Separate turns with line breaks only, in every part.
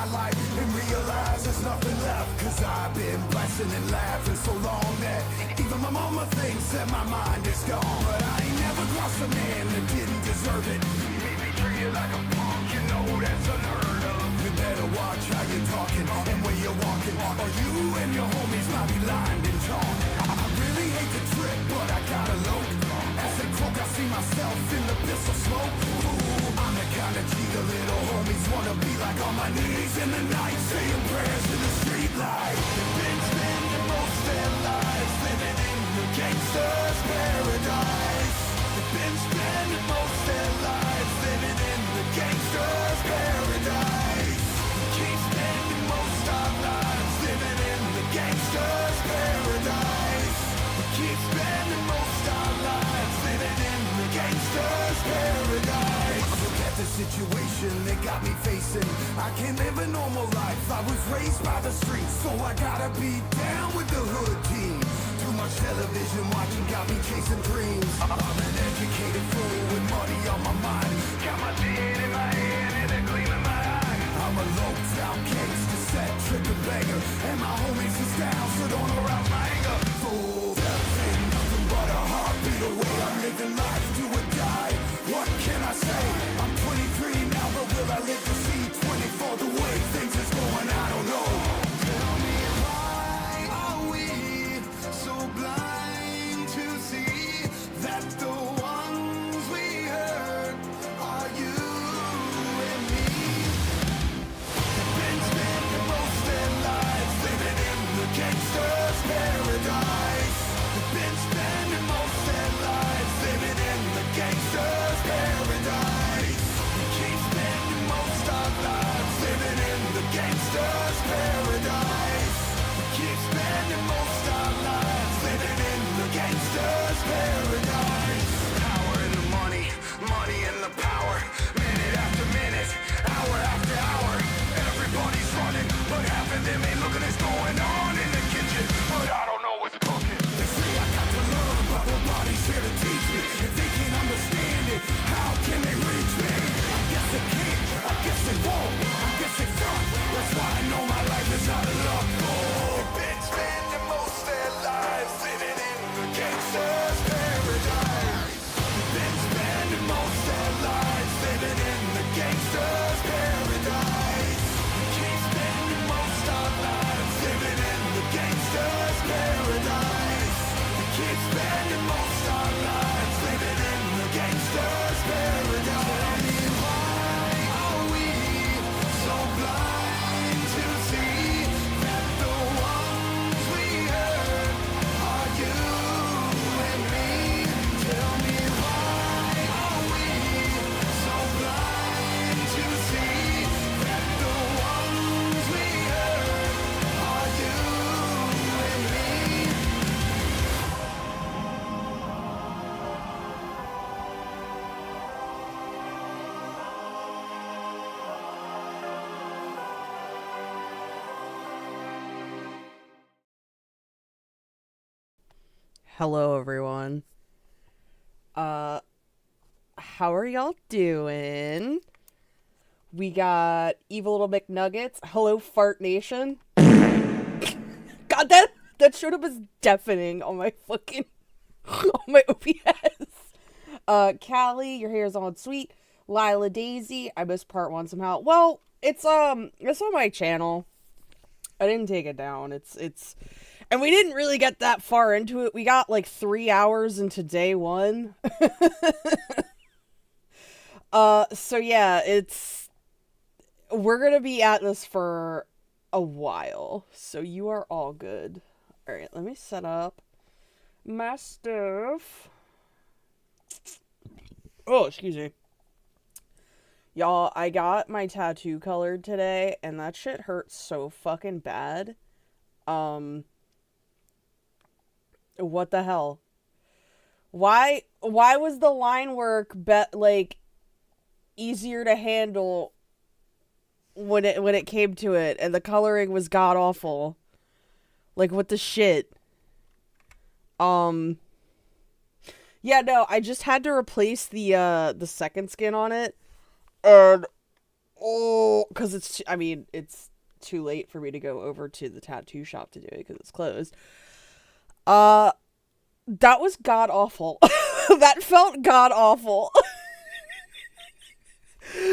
my life and realize there's nothing left. Cause I've been blasting and laughing so long that even my mama thinks that my mind is gone. But I ain't never crossed a man that didn't deserve it. Made me treated like a punk, you know that's unheard of. You better watch how you're talking and where you're walking, or you and your homies might be lined and torn. I really hate the trip, but I gotta load. As they croak, I see myself in the pistol smoke. Ooh, I'm the kind of G the little homies wanna be like, on my knees in the night, saying prayers in the street light. They've been spending most their lives living in the gangster's paradise. They've been spending most their lives living in the gangster's paradise. We keep spending most our lives living in the gangster's paradise. We keep spending most our lives living in the gangster's paradise. Look at the situation they got me facing. I can't live a normal life. I was raised by the streets, so I gotta be down with the hood team. Too much television watching got me chasing dreams. I'm an educated fool with money on my mind. Got my tin in my hand and a gleam in my eye. I'm a low-down gangster, set tripping beggar, and my homies is down, so don't arouse my anger. Fool, death ain't nothing but a heartbeat away. I'm living life, do or die. What can I say? I'm 23 now, but will I live to see 24? The way things is going, I don't know. Tell me, why are we so blind to see that the ones we hurt are you and me? They've been spending most their lives living in the gangster's paradise. They've been spending most their lives living in the gangster's paradise. We keep spending most our lives living in the gangster's paradise. We keep spending most our lives living in the gangster's paradise. Power in the money, money in the power. Minute after minute, hour after hour. Everybody's running, but half of them ain't looking. It's going on in the kitchen, but I don't know what's cooking. They say I got to learn, but nobody's here to teach me. If they can't understand it, how can they reach me? I guess they can't, I guess they won't, I guess they front. That's why I know my life is out of luck. They've been spending most their lives living in the gangster's paradise. They've been spending most their lives living in the gangster's paradise. We keep spending most our lives living in the gangster's paradise. We keep spending most our lives living in the gangster's paradise. Tell me, why are we so blind to see that the ones we hurt are you and me? Tell me, why are we so blind to see that the ones we hurt are you and me?
Hello everyone. How are y'all doing? We got Evil Little McNuggets. Hello Fart Nation. God, that showed up as deafening on my fucking on my OBS. Callie, your hair's on sweet. Lila Daisy, I missed part 1 somehow. Well, it's on my channel. I didn't take it down. It's and we didn't really get that far into it. We got like 3 hours into day 1. So yeah, we're gonna be at this for a while. So you are all good. Alright, let me set up my stuff. Oh, excuse me. Y'all, I got my tattoo colored today, and that shit hurts so fucking bad. What the hell? Why was the line work easier to handle when it came to it, and the coloring was god awful? Like, what the shit? Yeah, no, I just had to replace the second skin on it, and Oh, because it's too late for me to go over to the tattoo shop to do it because it's closed. That was god awful. That felt god awful.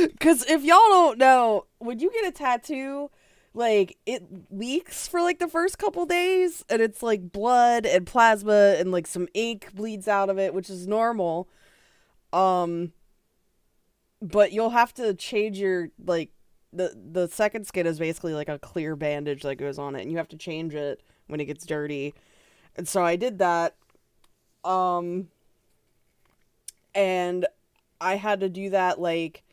Because if y'all don't know, when you get a tattoo, like, it leaks for, like, the first couple days, and it's, like, blood and plasma, and, like, some ink bleeds out of it, which is normal. But you'll have to change your, like, the second skin is basically, like, a clear bandage that goes on it, and you have to change it when it gets dirty. And so I did that, and I had to do that, like,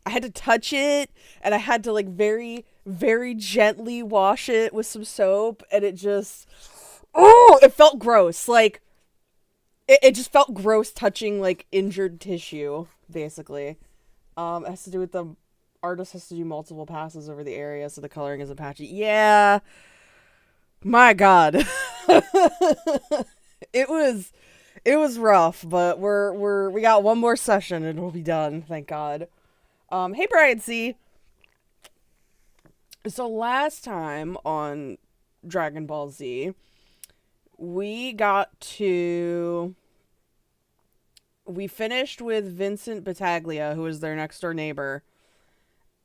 I had to touch it, and I had to, like, very, very gently wash it with some soap, and it just, it felt gross. Like, it just felt gross touching, like, injured tissue, basically. It has to do with the artist has to do multiple passes over the area, so the coloring isn't patchy. Yeah. My God. It was rough, but we got one more session, and it'll be done, thank God. Hey Brian C. So last time on Dragon Ball Z, we finished with Vincent Battaglia, who is their next door neighbor.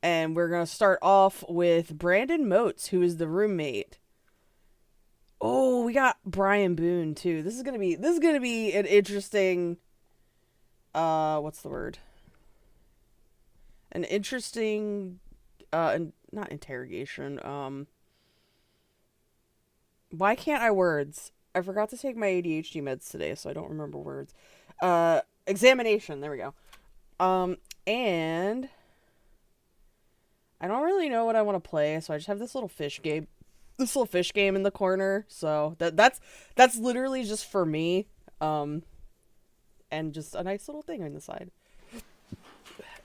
And we're going to start off with Brandon Motes, who is the roommate. Oh, we got Brian Boone too. This is going to be an interesting what's the word? An interesting, not interrogation, why can't I words? I forgot to take my ADHD meds today, so I don't remember words. Examination, there we go. And I don't really know what I want to play, so I just have this little fish game in the corner, so that's literally just for me, and just a nice little thing on the side.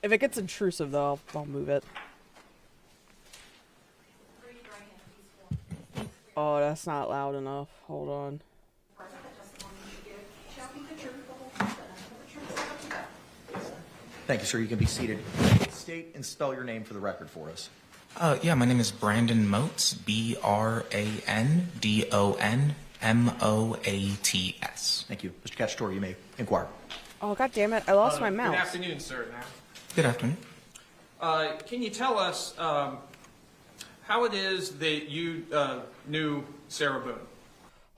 If it gets intrusive, though, I'll move it. Oh, that's not loud enough. Hold on.
Thank you, sir. You can be seated. State and spell your name for the record for us.
Yeah, my name is Brandon Motes, BRANDONMOATS.
Thank you. Mr. Cacciatore, you may inquire.
Oh, god damn it. I lost my mouse.
Good afternoon, sir.
Good afternoon.
Can you tell us how it is that you knew Sarah Boone?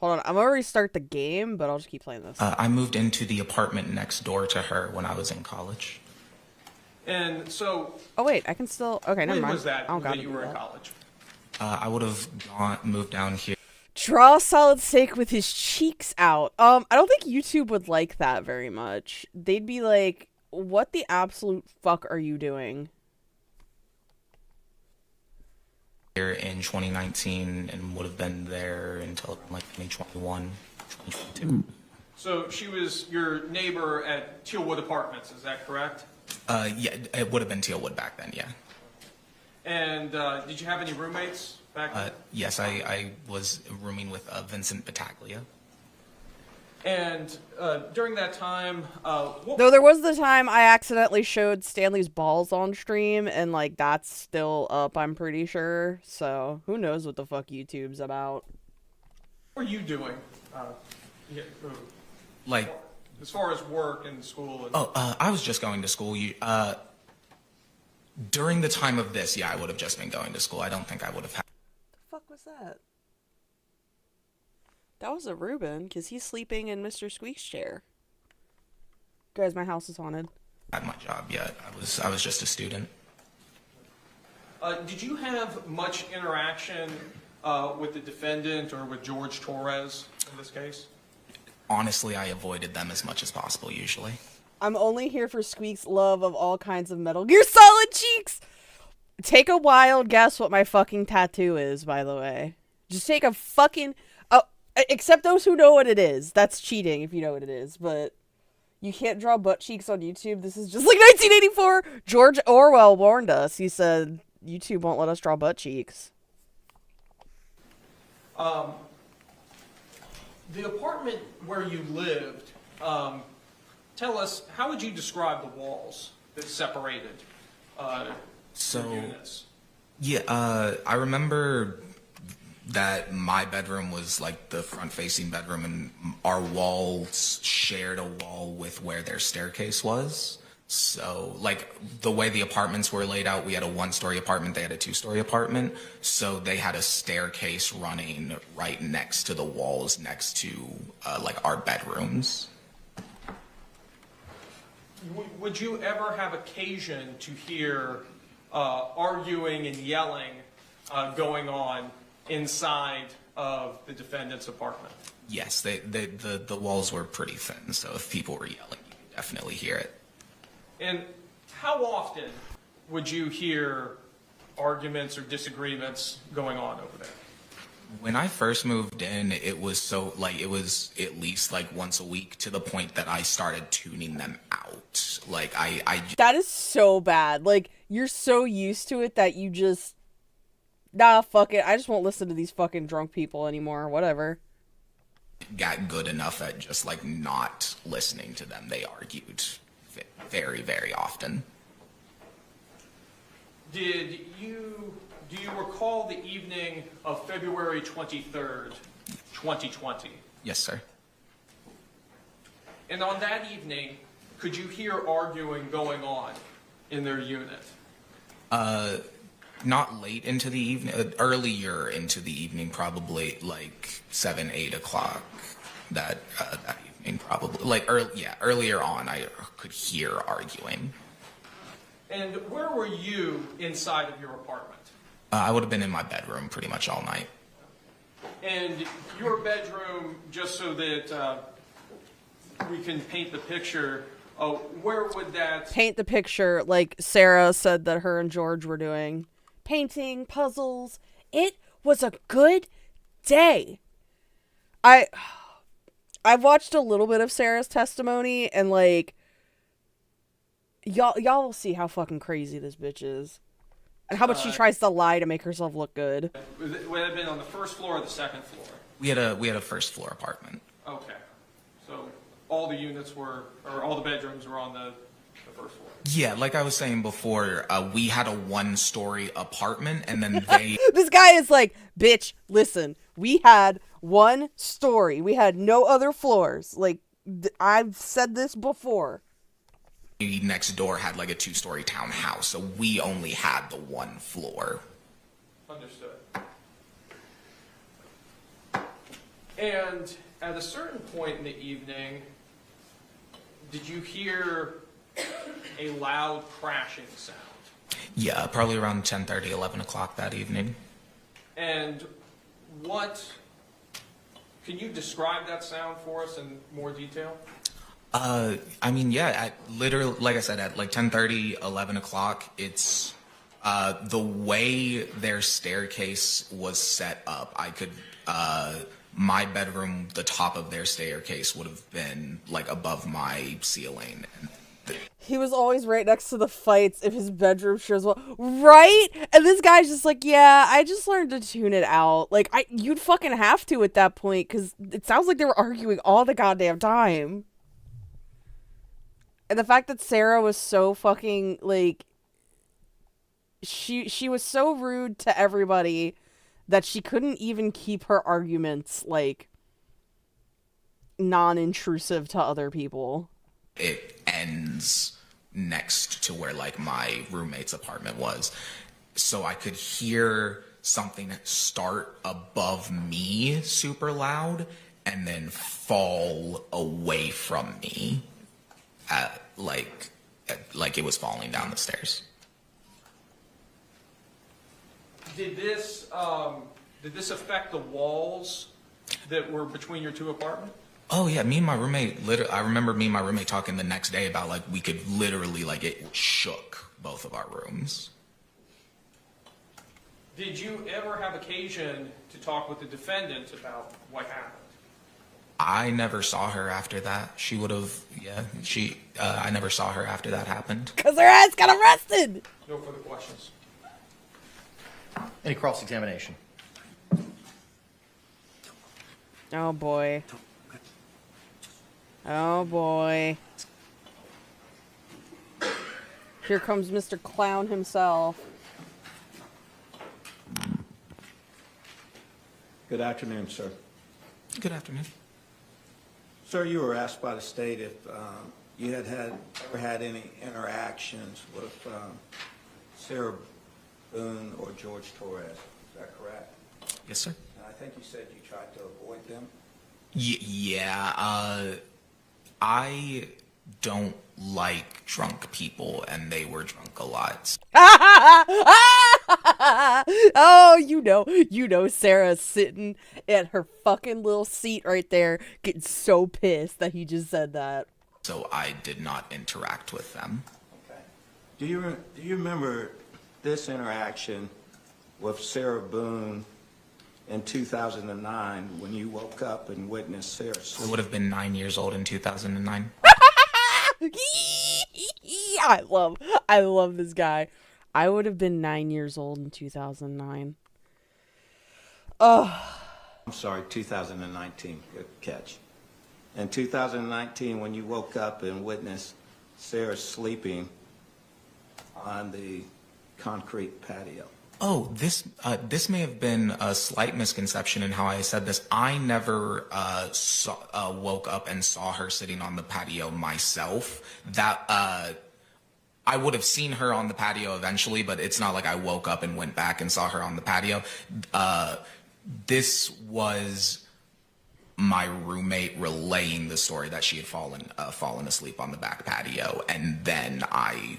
Hold on. I'm going to restart the game, but I'll just keep playing this.
I moved into the apartment next door to her when I was in college.
And so...
Oh, wait. I can still... Okay, never mind.
When was that
I don't gotta
that you
do
were in
that.
college?
I would have moved down here.
Draw a solid steak with his cheeks out. I don't think YouTube would like that very much. They'd be like, what the absolute fuck are you doing?
Here in 2019 and would have been there until like 2021, 2022.
So she was your neighbor at Tealwood Apartments, is that correct?
Yeah, it would have been Tealwood back then, yeah.
And did you have any roommates back then?
Yes, I was rooming with Vincent Battaglia.
And during that time,
Though there was the time I accidentally showed Stanley's balls on stream, and, like, that's still up, I'm pretty sure. So, who knows what the fuck YouTube's about.
what were you doing?
Like,
As far as work and school? And...
I was just going to school. During the time of this, yeah, I would have just been going to school. I don't think I would have had...
The fuck was that? That was a Ruben, because he's sleeping in Mr. Squeak's chair. Guys, my house is haunted.
Had my job yet. I was just a student.
Did you have much interaction with the defendant or with George Torres in this case?
Honestly, I avoided them as much as possible, usually.
I'm only here for Squeak's love of all kinds of Metal Gear Solid cheeks! Take a wild guess what my fucking tattoo is, by the way. Just take a fucking... Oh, except those who know what it is. That's cheating if you know what it is, but... You can't draw butt cheeks on YouTube. This is just like 1984. George Orwell warned us. He said, YouTube won't let us draw butt cheeks.
The apartment where you lived, tell us, how would you describe the walls that separated
So,
units?
yeah, I remember that my bedroom was like the front-facing bedroom, and our walls shared a wall with where their staircase was. So, like, the way the apartments were laid out, we had a one-story apartment, they had a two-story apartment. So they had a staircase running right next to the walls, next to, like, our bedrooms.
Would you ever have occasion to hear arguing and yelling going on inside of the defendant's apartment?
Yes, the walls were pretty thin, so if people were yelling, you could definitely hear it.
And how often would you hear arguments or disagreements going on over there?
When I first moved in, it was it was at least like once a week, to the point that I started tuning them out. Like
That is so bad. Like, you're so used to it that you just, nah, fuck it. I just won't listen to these fucking drunk people anymore. Whatever.
got good enough at just like not listening to them. They argued very, very often.
Do you recall the evening of February 23rd, 2020?
Yes, sir.
And on that evening, could you hear arguing going on in their unit?
Not late into the evening, earlier into the evening, probably like 7, 8 o'clock that evening, probably. Like, earlier on, I could hear arguing.
And where were you inside of your apartment?
I would have been in my bedroom pretty much all night.
And your bedroom, just so that we can paint the picture, where would that...
Paint the picture like Sarah said that her and George were doing. Painting, puzzles. It was a good day. I've watched a little bit of Sarah's testimony, and like, y'all will see how fucking crazy this bitch is. And how much she tries to lie to make herself look good.
Would it have been on the first floor or the second floor?
We had a first floor apartment.
Okay. So all the units were, or all the bedrooms were on the first floor?
Yeah, like I was saying before, we had a one-story apartment, and then they...
This guy is like, bitch, listen, we had one story. We had no other floors. Like, I've said this before.
Next door had like a 2-story townhouse, so we only had the one floor.
Understood. And at a certain point in the evening, did you hear a loud crashing sound?
Yeah, probably around 10:30, 11 o'clock that evening.
And can you describe that sound for us in more detail?
I mean, yeah, at literally, like I said, at like 10:30, 11 o'clock, it's, the way their staircase was set up, I could, my bedroom, the top of their staircase would have been like above my ceiling.
He was always right next to the fights if his bedroom sure as well. Right? And this guy's just like, yeah, I just learned to tune it out. Like, you'd fucking have to at that point, because it sounds like they were arguing all the goddamn time. And the fact that Sarah was so fucking, like, she was so rude to everybody that she couldn't even keep her arguments, like, non-intrusive to other people.
It ends next to where like my roommate's apartment was, so I could hear something start above me super loud and then fall away from me, like it was falling down the stairs.
Did this affect the walls that were between your two apartments?
Oh yeah, me and my roommate, I remember me and my roommate talking the next day about like we could literally, like, it shook both of our rooms.
Did you ever have occasion to talk with the defendant about what happened?
I never saw her after that. She would have, I never saw her after that happened.
Because her ass got arrested!
No further questions.
Any cross-examination?
Oh boy. Oh boy. Here comes Mr. Clown himself.
Good afternoon, sir.
Good afternoon.
Sir, you were asked by the state if you ever had any interactions with Sarah Boone or George Torres. Is that correct?
Yes, sir.
And I think you said you tried to avoid them.
Yeah, I don't like drunk people, and they were drunk a lot.
Oh, you know Sarah's sitting at her fucking little seat right there, getting so pissed that he just said that.
So I did not interact with them.
Okay. Do you remember this interaction with Sarah Boone in 2009 when you woke up and witnessed Sarah
I
sleep?
would have been 9 years old in 2009.
I love this guy. I would have been 9 years old in 2009. Oh,
I'm sorry, 2019. Good catch. In 2019, when you woke up and witnessed Sarah sleeping on the concrete patio.
Oh, this may have been a slight misconception in how I said this. I never woke up and saw her sitting on the patio myself. That I would have seen her on the patio eventually, but it's not like I woke up and went back and saw her on the patio. This was my roommate relaying the story that she had fallen asleep on the back patio, and then I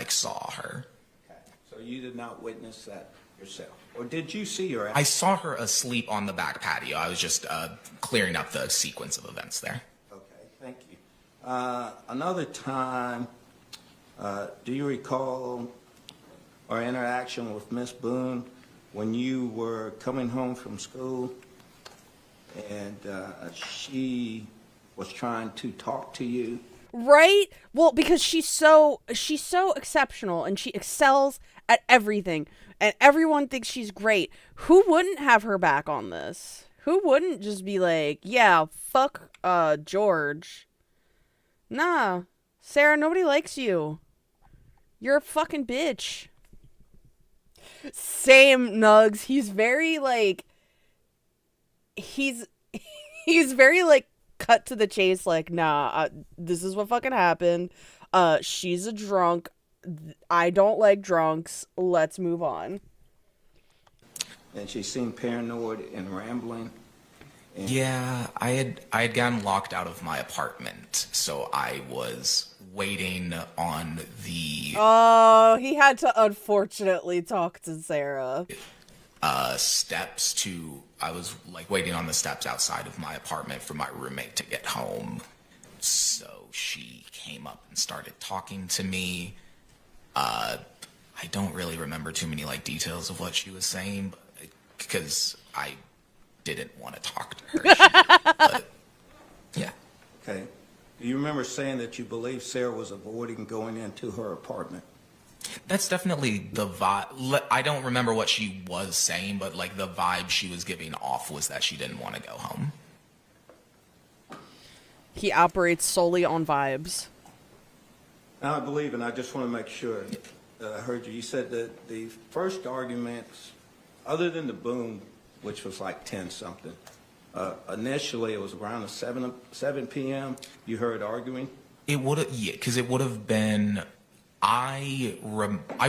saw her.
Okay. So you did not witness that yourself, or did you see her?
I saw her asleep on the back patio. I was just clearing up the sequence of events there.
Okay, thank you. Another time, do you recall our interaction with Miss Boone when you were coming home from school and she was trying to talk to you?
right? Well, because she's so exceptional and she excels at everything and everyone thinks she's great. Who wouldn't have her back on this? Who wouldn't just be like, yeah, fuck George. Nah, Sarah, nobody likes you. You're a fucking bitch. Same, Nugs. He's very he's very cut to the chase, nah, this is what fucking happened. She's a drunk. I don't like drunks. Let's move on.
And she seemed paranoid and rambling.
Yeah, I had gotten locked out of my apartment, so I was waiting on the
Oh, he had to unfortunately talk to Sarah.
steps to. I was waiting on the steps outside of my apartment for my roommate to get home. So she came up and started talking to me. I don't really remember too many details of what she was saying, because I didn't want to talk to her. But, yeah.
Okay. Do you remember saying that you believe Sarah was avoiding going into her apartment?
That's definitely the vibe. I don't remember what she was saying, but the vibe she was giving off was that she didn't want to go home.
He operates solely on vibes.
Now, I believe, and I just want to make sure that I heard you, you said that the first arguments, other than the boom, which was 10-something, initially it was around 7 p.m. You heard arguing?
It would have, yeah, because it would have been. I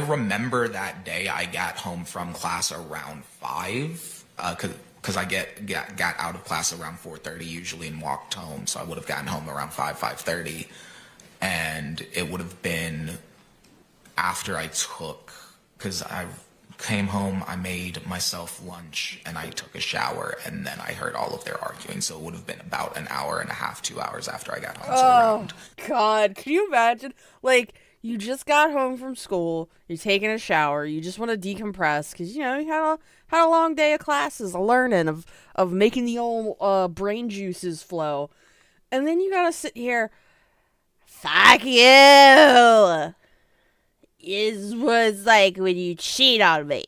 remember that day I got home from class around 5, because I got out of class around 4:30 usually and walked home, so I would have gotten home around 5:30, and it would have been after I took, because I came home, I made myself lunch, and I took a shower, and then I heard all of their arguing, so it would have been about an hour and a half, 2 hours after I got home. So around.
God, can you imagine? You just got home from school, you're taking a shower, you just want to decompress because you had a long day of classes, of learning, of making the old brain juices flow, and then you gotta sit here. Fuck you. It was like when you cheat on me.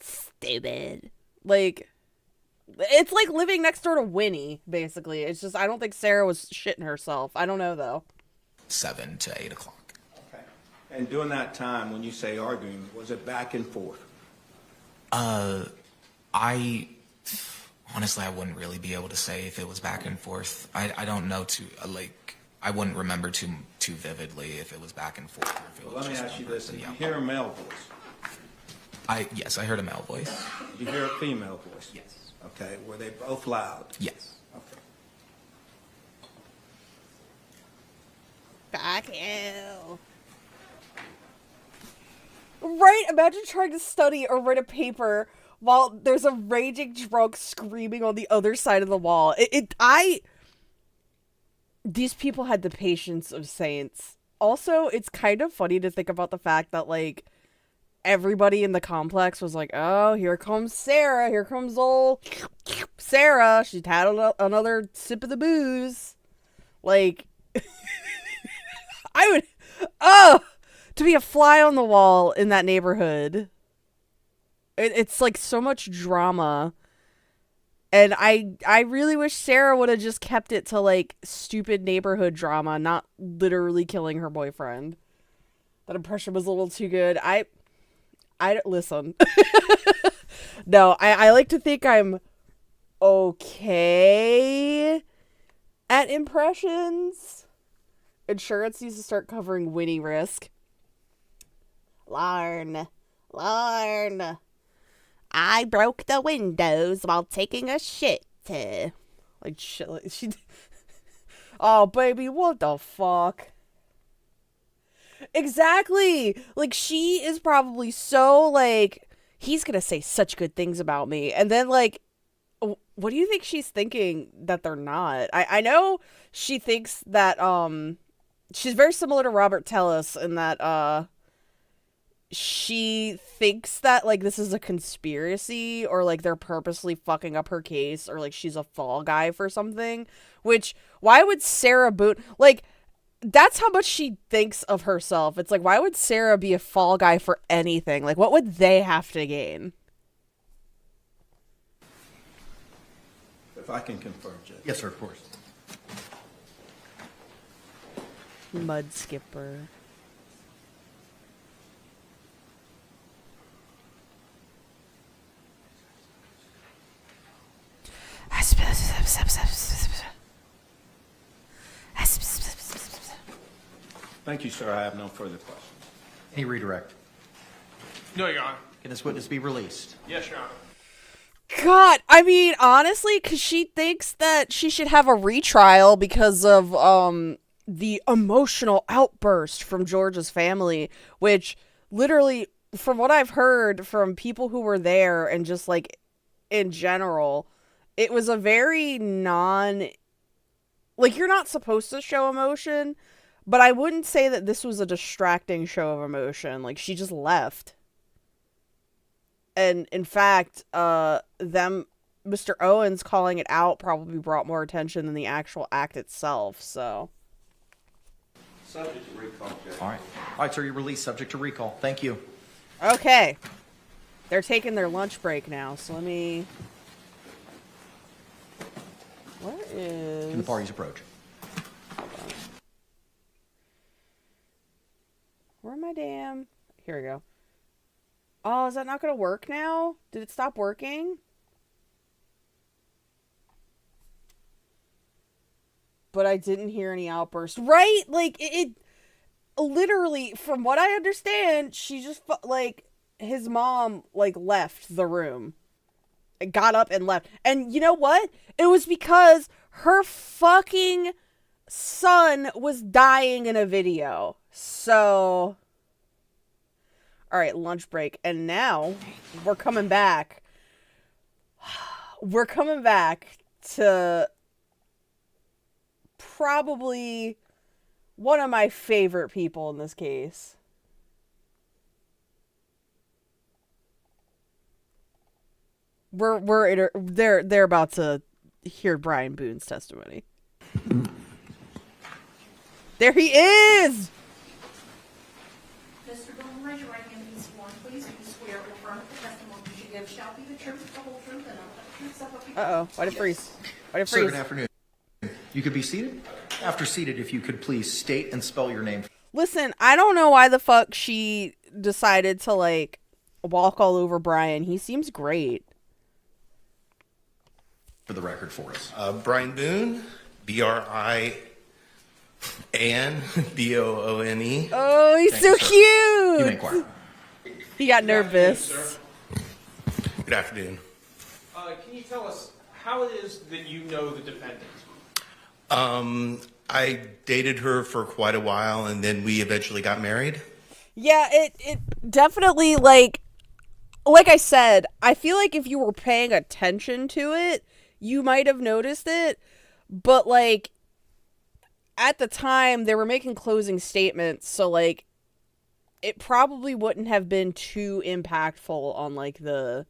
Stupid. It's like living next door to Winnie, basically. It's just I don't think Sarah was shitting herself. I don't know though.
7 to 8 o'clock.
Okay. And during that time, when you say arguing, was it back and forth?
I honestly, I wouldn't really be able to say if it was back and forth. I don't know I wouldn't remember too vividly if it was back and forth. Or if it was
Let me
just
ask you
one
this,
person
did you
yelling.
hear a male voice?
Yes, I heard a male voice.
Did you hear a female voice?
Yes.
Okay, were they both loud?
Yes.
Okay.
Fuck you. Right? Imagine trying to study or write a paper while there's a raging drunk screaming on the other side of the wall. These people had the patience of saints. Also, it's kind of funny to think about the fact that, like, everybody in the complex was like, oh, here comes Sarah. Here comes old Sarah. She's had another sip of the booze. Like, I would, to be a fly on the wall in that neighborhood. It's like so much drama. And I really wish Sarah would have just kept it to, like, stupid neighborhood drama, not literally killing her boyfriend. That impression was a little too good. I listen. No, I like to think I'm okay at impressions. Insurance needs to start covering winning risk. Larn. I broke the windows while taking a shit. Like, shit. Like, she. Oh, baby, what the fuck? Exactly. Like, she is probably so, like, he's gonna say such good things about me. And then, like, what do you think she's thinking that they're not? I know she thinks that, she's very similar to Robert Tellis in that, she thinks that, like, this is a conspiracy or, like, they're purposely fucking up her case or, like, she's a fall guy for something. Which, why would Sarah Boone... Like, that's how much she thinks of herself. It's like, why would Sarah be a fall guy for anything? Like, what would they have to gain?
If I can confirm, Judge.
Yes, sir, of course.
Mud skipper.
Thank you, sir. I have no further questions.
Any redirect?
No, Your Honor.
Can this witness be released?
Yes, Your Honor.
God, I mean, honestly, because she thinks that she should have a retrial because of the emotional outburst from George's family, which literally, from what I've heard from people who were there and just, like, in general, it was a very like, you're not supposed to show emotion, but I wouldn't say that this was a distracting show of emotion. Like, she just left. And, in fact, Mr. Owens calling it out probably brought more attention than the actual act itself, so.
Subject to recall, Judge.
All right, sir, you're released subject to recall. Thank you.
Okay. They're taking their lunch break now, so let me... Where is...
Can the parties approach?
Where am I damn... Here we go. Oh, is that not going to work now? Did it stop working? But I didn't hear any outbursts. Right? Like, it literally, from what I understand, she just, like, his mom, like, left the room. Got up and left. And you know what? It was because her fucking son was dying in a video. So... Alright, lunch break. And now, we're coming back. We're coming back to probably one of my favorite people in this case. They're about to hear Brian Boone's testimony. There he is!
Mr. Boone, raise your right hand and be sworn, please. Do you swear or affirm that the testimony you give shall be the truth, the whole truth, and nothing but the truth, so help you God?
Uh-oh. Why'd it freeze? Why'd it
Sir,
freeze?
good afternoon. You could be seated. After seated, if you could please state and spell your name.
Listen, I don't know why the fuck she decided to, like, walk all over Brian. He seems great.
For the record for us.
Brian Boone, B-R-I-A-N, B-O-O-N-E.
Oh, he's
Thank
so
you, sir. You may
cute.
inquire.
He got
Good afternoon,
nervous.
sir.
Good afternoon.
Can you tell us how it is that you know the defendant?
I dated her for quite a while, and then we eventually got married.
Yeah, it definitely, like I said, I feel like if you were paying attention to it, you might have noticed it, but, like, at the time, they were making closing statements, so, like, it probably wouldn't have been too impactful on, like, the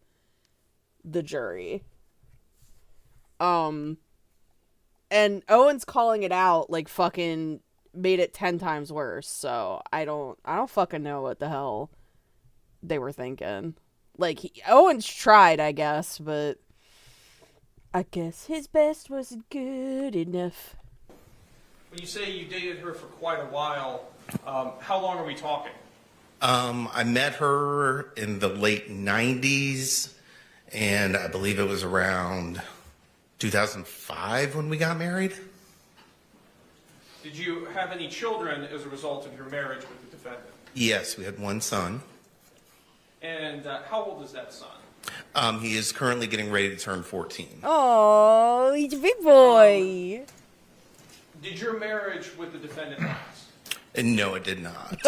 jury. And Owen's calling it out, like, fucking made it 10 times worse, so I don't fucking know what the hell they were thinking. Like, Owens tried, I guess, but I guess his best wasn't good enough.
When you say you dated her for quite a while, how long are we talking?
I met her in the late 90s, and I believe it was around 2005 when we got married.
Did you have any children as a result of your marriage with the defendant?
Yes, we had one son.
And how old is that son?
He is currently getting ready to turn 14.
Oh, he's a big boy.
Did your marriage with the defendant last?
And no, it did not.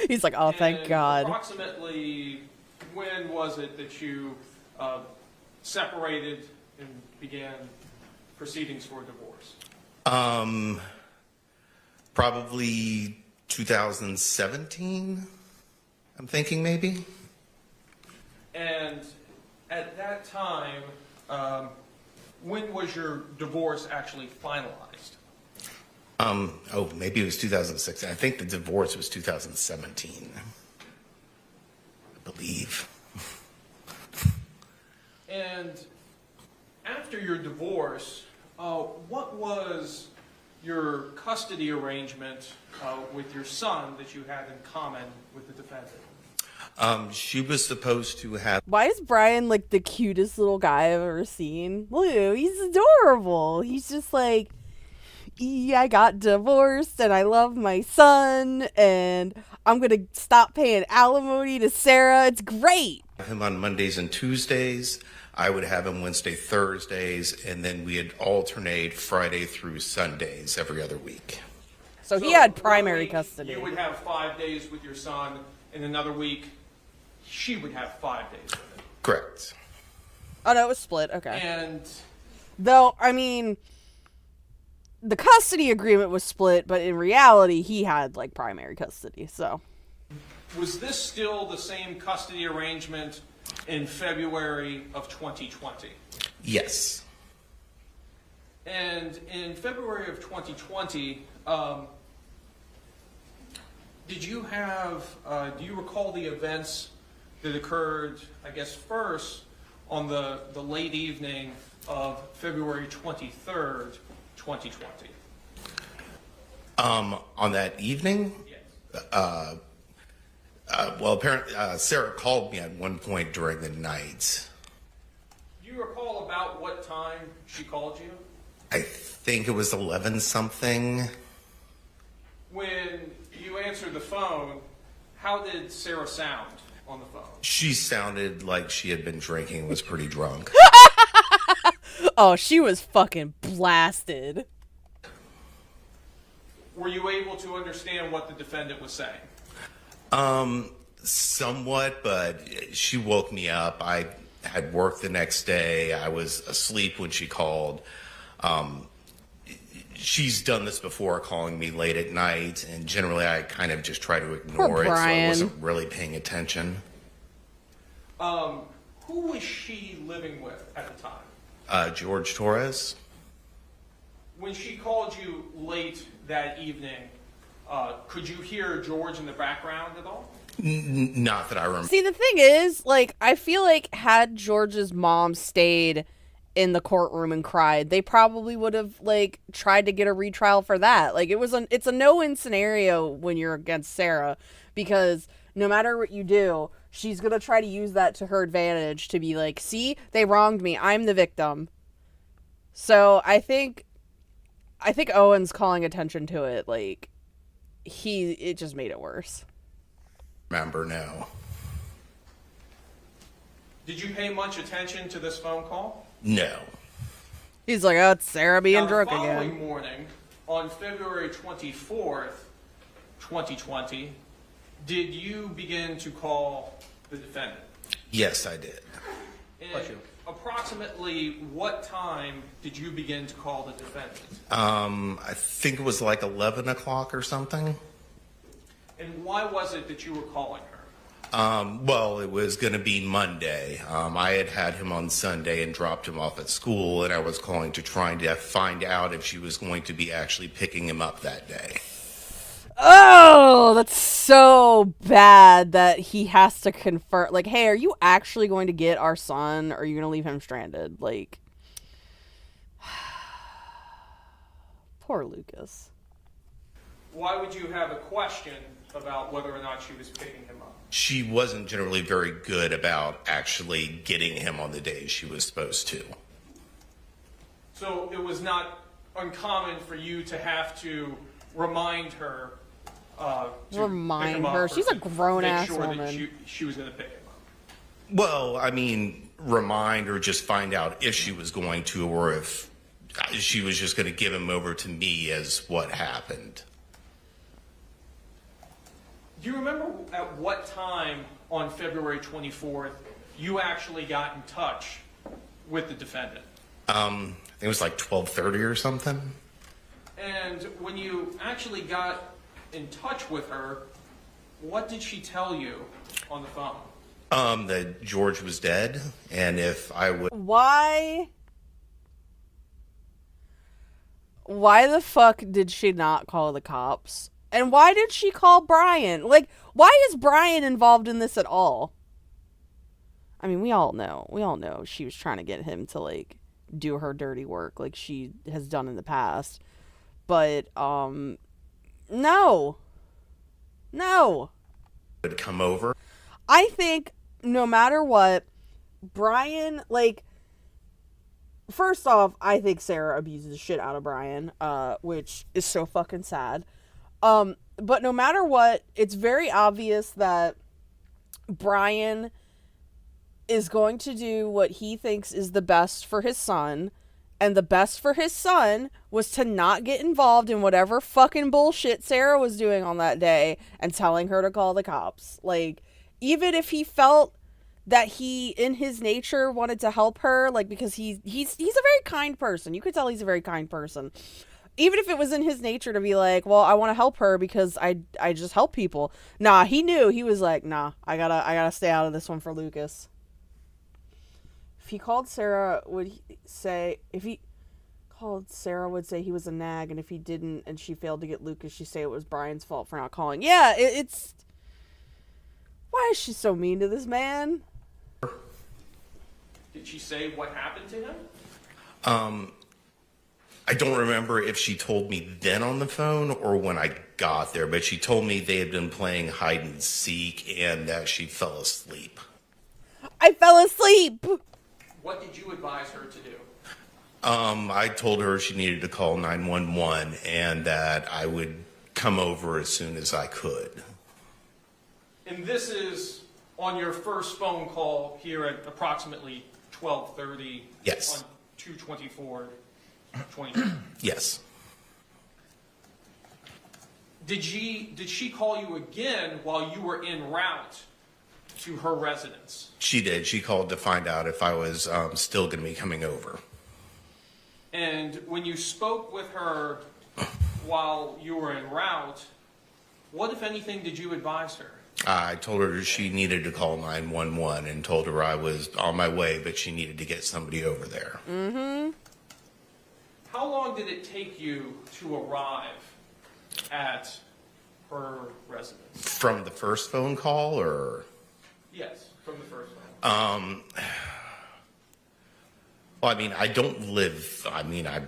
He's like, oh, thank
And
God.
Approximately when was it that you separated and began proceedings for divorce?
Probably 2017, I'm thinking maybe.
And at that time, when was your divorce actually finalized?
Maybe it was 2006. I think the divorce was 2017. I believe.
And after your divorce, what was your custody arrangement with your son that you had in common with the defendant?
She was supposed to have.
Why is Brian, like, the cutest little guy I've ever seen? Lou, he's adorable. He's just like, yeah, I got divorced and I love my son and I'm going to stop paying alimony to Sarah. It's great.
Him on Mondays and Tuesdays. I would have him Wednesday, Thursdays, and then we'd alternate Friday through Sundays every other week.
So he had
one
primary
week
custody.
You would have 5 days with your son, and another week she would have 5 days with him.
Correct.
Oh, no, it was split. Okay.
And
Though, I mean, the custody agreement was split, but in reality, he had, like, primary custody, so.
was this still the same custody arrangement in February of 2020?
Yes.
And in February of 2020, do you recall the events that occurred, I guess, first on the late evening of February 23rd, 2020?
On that evening?
Yes.
Well, apparently, Sarah called me at one point during the night.
Do you recall about what time she called you?
I think it was 11 something.
When you answered the phone, how did Sarah sound on the phone?
She sounded like she had been drinking and was pretty drunk.
Oh, she was fucking blasted.
Were you able to understand what the defendant was saying?
Somewhat, but she woke me up. I had work the next day. I was asleep when she called. She's done this before, calling me late at night, and generally I kind of just try to ignore it, so I wasn't really paying attention.
Who was she living with at the time?
George Torres?
When she called you late that evening, could you hear George in the background at all?
Not that I remember.
See, the thing is, like, I feel like had George's mom stayed in the courtroom and cried, they probably would have like tried to get a retrial for that. Like it's a no-win scenario when you're against Sarah, because no matter what you do, she's gonna try to use that to her advantage to be like, see, they wronged me, I'm the victim. So I think Owen's calling attention to it, like it just made it worse.
Remember, no.
Did you pay much attention to this phone call?
No.
He's like, oh, it's Sarah being
Now,
drunk
the following
again.
morning, on February 24th, 2020, did you begin to call the defendant?
Yes, I did.
And approximately what time did you begin to call the defendant?
I think it was like 11 o'clock or something.
And why was it that you were calling her?
Well, it was going to be Monday. I had him on Sunday and dropped him off at school, and I was calling to try to find out if she was going to be actually picking him up that day.
Oh, that's so bad that he has to confirm. Like, hey, are you actually going to get our son, or are you going to leave him stranded? Like, poor Lucas.
Why would you have a question about whether or not she was picking him up?
She wasn't generally very good about actually getting him on the day she was supposed to.
So it was not uncommon for you to have to remind her to
Remind
pick him up
her?
or
She's a
to
grown-ass
make sure
woman.
that she was going to pick him up.
Well, I mean, remind or just find out if she was going to, or if she was just going to give him over to me as what happened.
Do you remember at what time on February 24th you actually got in touch with the defendant?
I think it was like 12:30 or something.
And when you actually got in touch with her, what did she tell you on the phone?
That George was dead, and if I would...
Why the fuck did she not call the cops? And why did she call Brian? Like, why is Brian involved in this at all? I mean, we all know she was trying to get him to, like, do her dirty work like she has done in the past. But, no.
would come over.
I think no matter what, Brian, like, first off, I think Sarah abuses the shit out of Brian, which is so fucking sad. But no matter what, it's very obvious that Brian is going to do what he thinks is the best for his son, and the best for his son was to not get involved in whatever fucking bullshit Sarah was doing on that day and telling her to call the cops. Like, even if he felt that he, in his nature, wanted to help her, like, because he's a very kind person. You could tell he's a very kind person. Even if it was in his nature to be like, well, I want to help her because I just help people. Nah, he knew. He was like, nah, I gotta stay out of this one for Lucas. If he called Sarah, would say he was a nag, and if he didn't and she failed to get Lucas, she'd say it was Brian's fault for not calling. Yeah, it's... Why is she so mean to this man?
Did she say what happened to him?
I don't remember if she told me then on the phone or when I got there, but she told me they had been playing hide and seek and that she fell asleep.
I fell asleep!
What did you advise her to do?
I told her she needed to call 911 and that I would come over as soon as I could.
And this is on your first phone call here at approximately 12:30.
Yes.
On 2/24/2020.
Yes.
Did she call you again while you were en route to her residence?
She did. She called to find out if I was still going to be coming over.
And when you spoke with her while you were en route, what, if anything, did you advise her?
I told her she needed to call 911 and told her I was on my way, but she needed to get somebody over there.
Mm-hmm.
How long did it take you to arrive at her residence?
From the first phone call, or?
Yes, from the first one.
Well, I mean, I don't live, I mean, I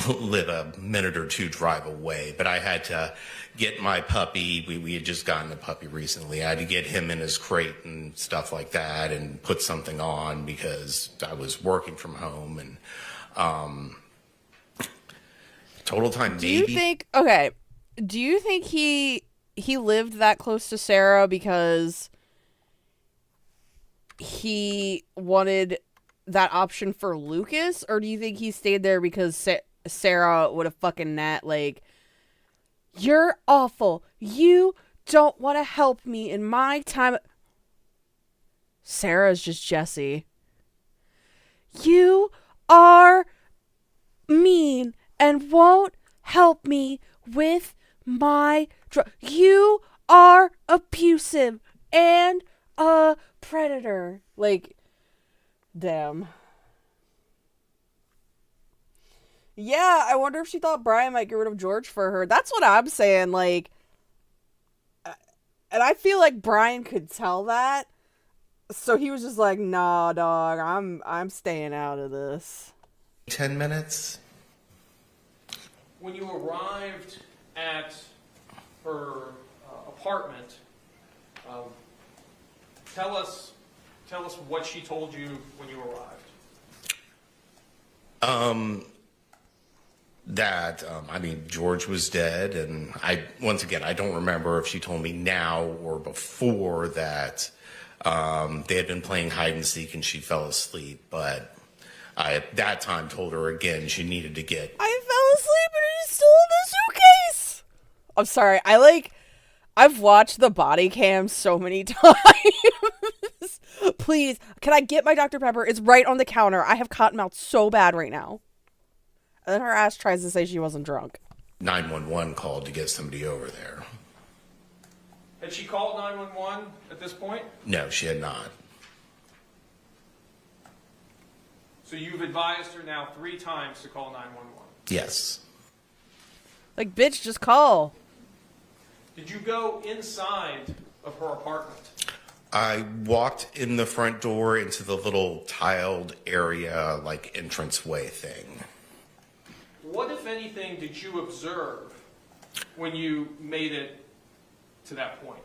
live a minute or two drive away, but I had to get my puppy. We had just gotten a puppy recently. I had to get him in his crate and stuff like that and put something on because I was working from home and, total time maybe.
Do you think he lived that close to Sarah because he wanted that option for Lucas, or do you think he stayed there because Sarah would have fucking like, you're awful, you don't want to help me in my time. Sarah's just Jessie. You are mean and won't help me with my you are abusive and a predator. Like, damn. Yeah, I wonder if she thought Brian might get rid of George for her. That's what I'm saying. Like, and I feel like Brian could tell that, so he was just like, "Nah, dog, I'm staying out of this."
10 minutes.
When you arrived at her apartment, tell us what she told you when you arrived.
I mean, George was dead, and once again, I don't remember if she told me now or before that they had been playing hide and seek and she fell asleep, but I, at that time, told her again she needed to get...
I fell asleep and he's still in the suitcase! I'm sorry, I've watched the body cam so many times. Please, can I get my Dr. Pepper? It's right on the counter. I have cotton mouth so bad right now. And then her ass tries to say she wasn't drunk.
911 called to get somebody over there.
Had she called 911 at this point?
No, she had not.
So you've advised her now 3 times to call 911.
Yes.
Like, bitch, just call.
Did you go inside of her apartment?
I walked in the front door into the little tiled area, like entranceway thing.
What, if anything, did you observe when you made it to that point?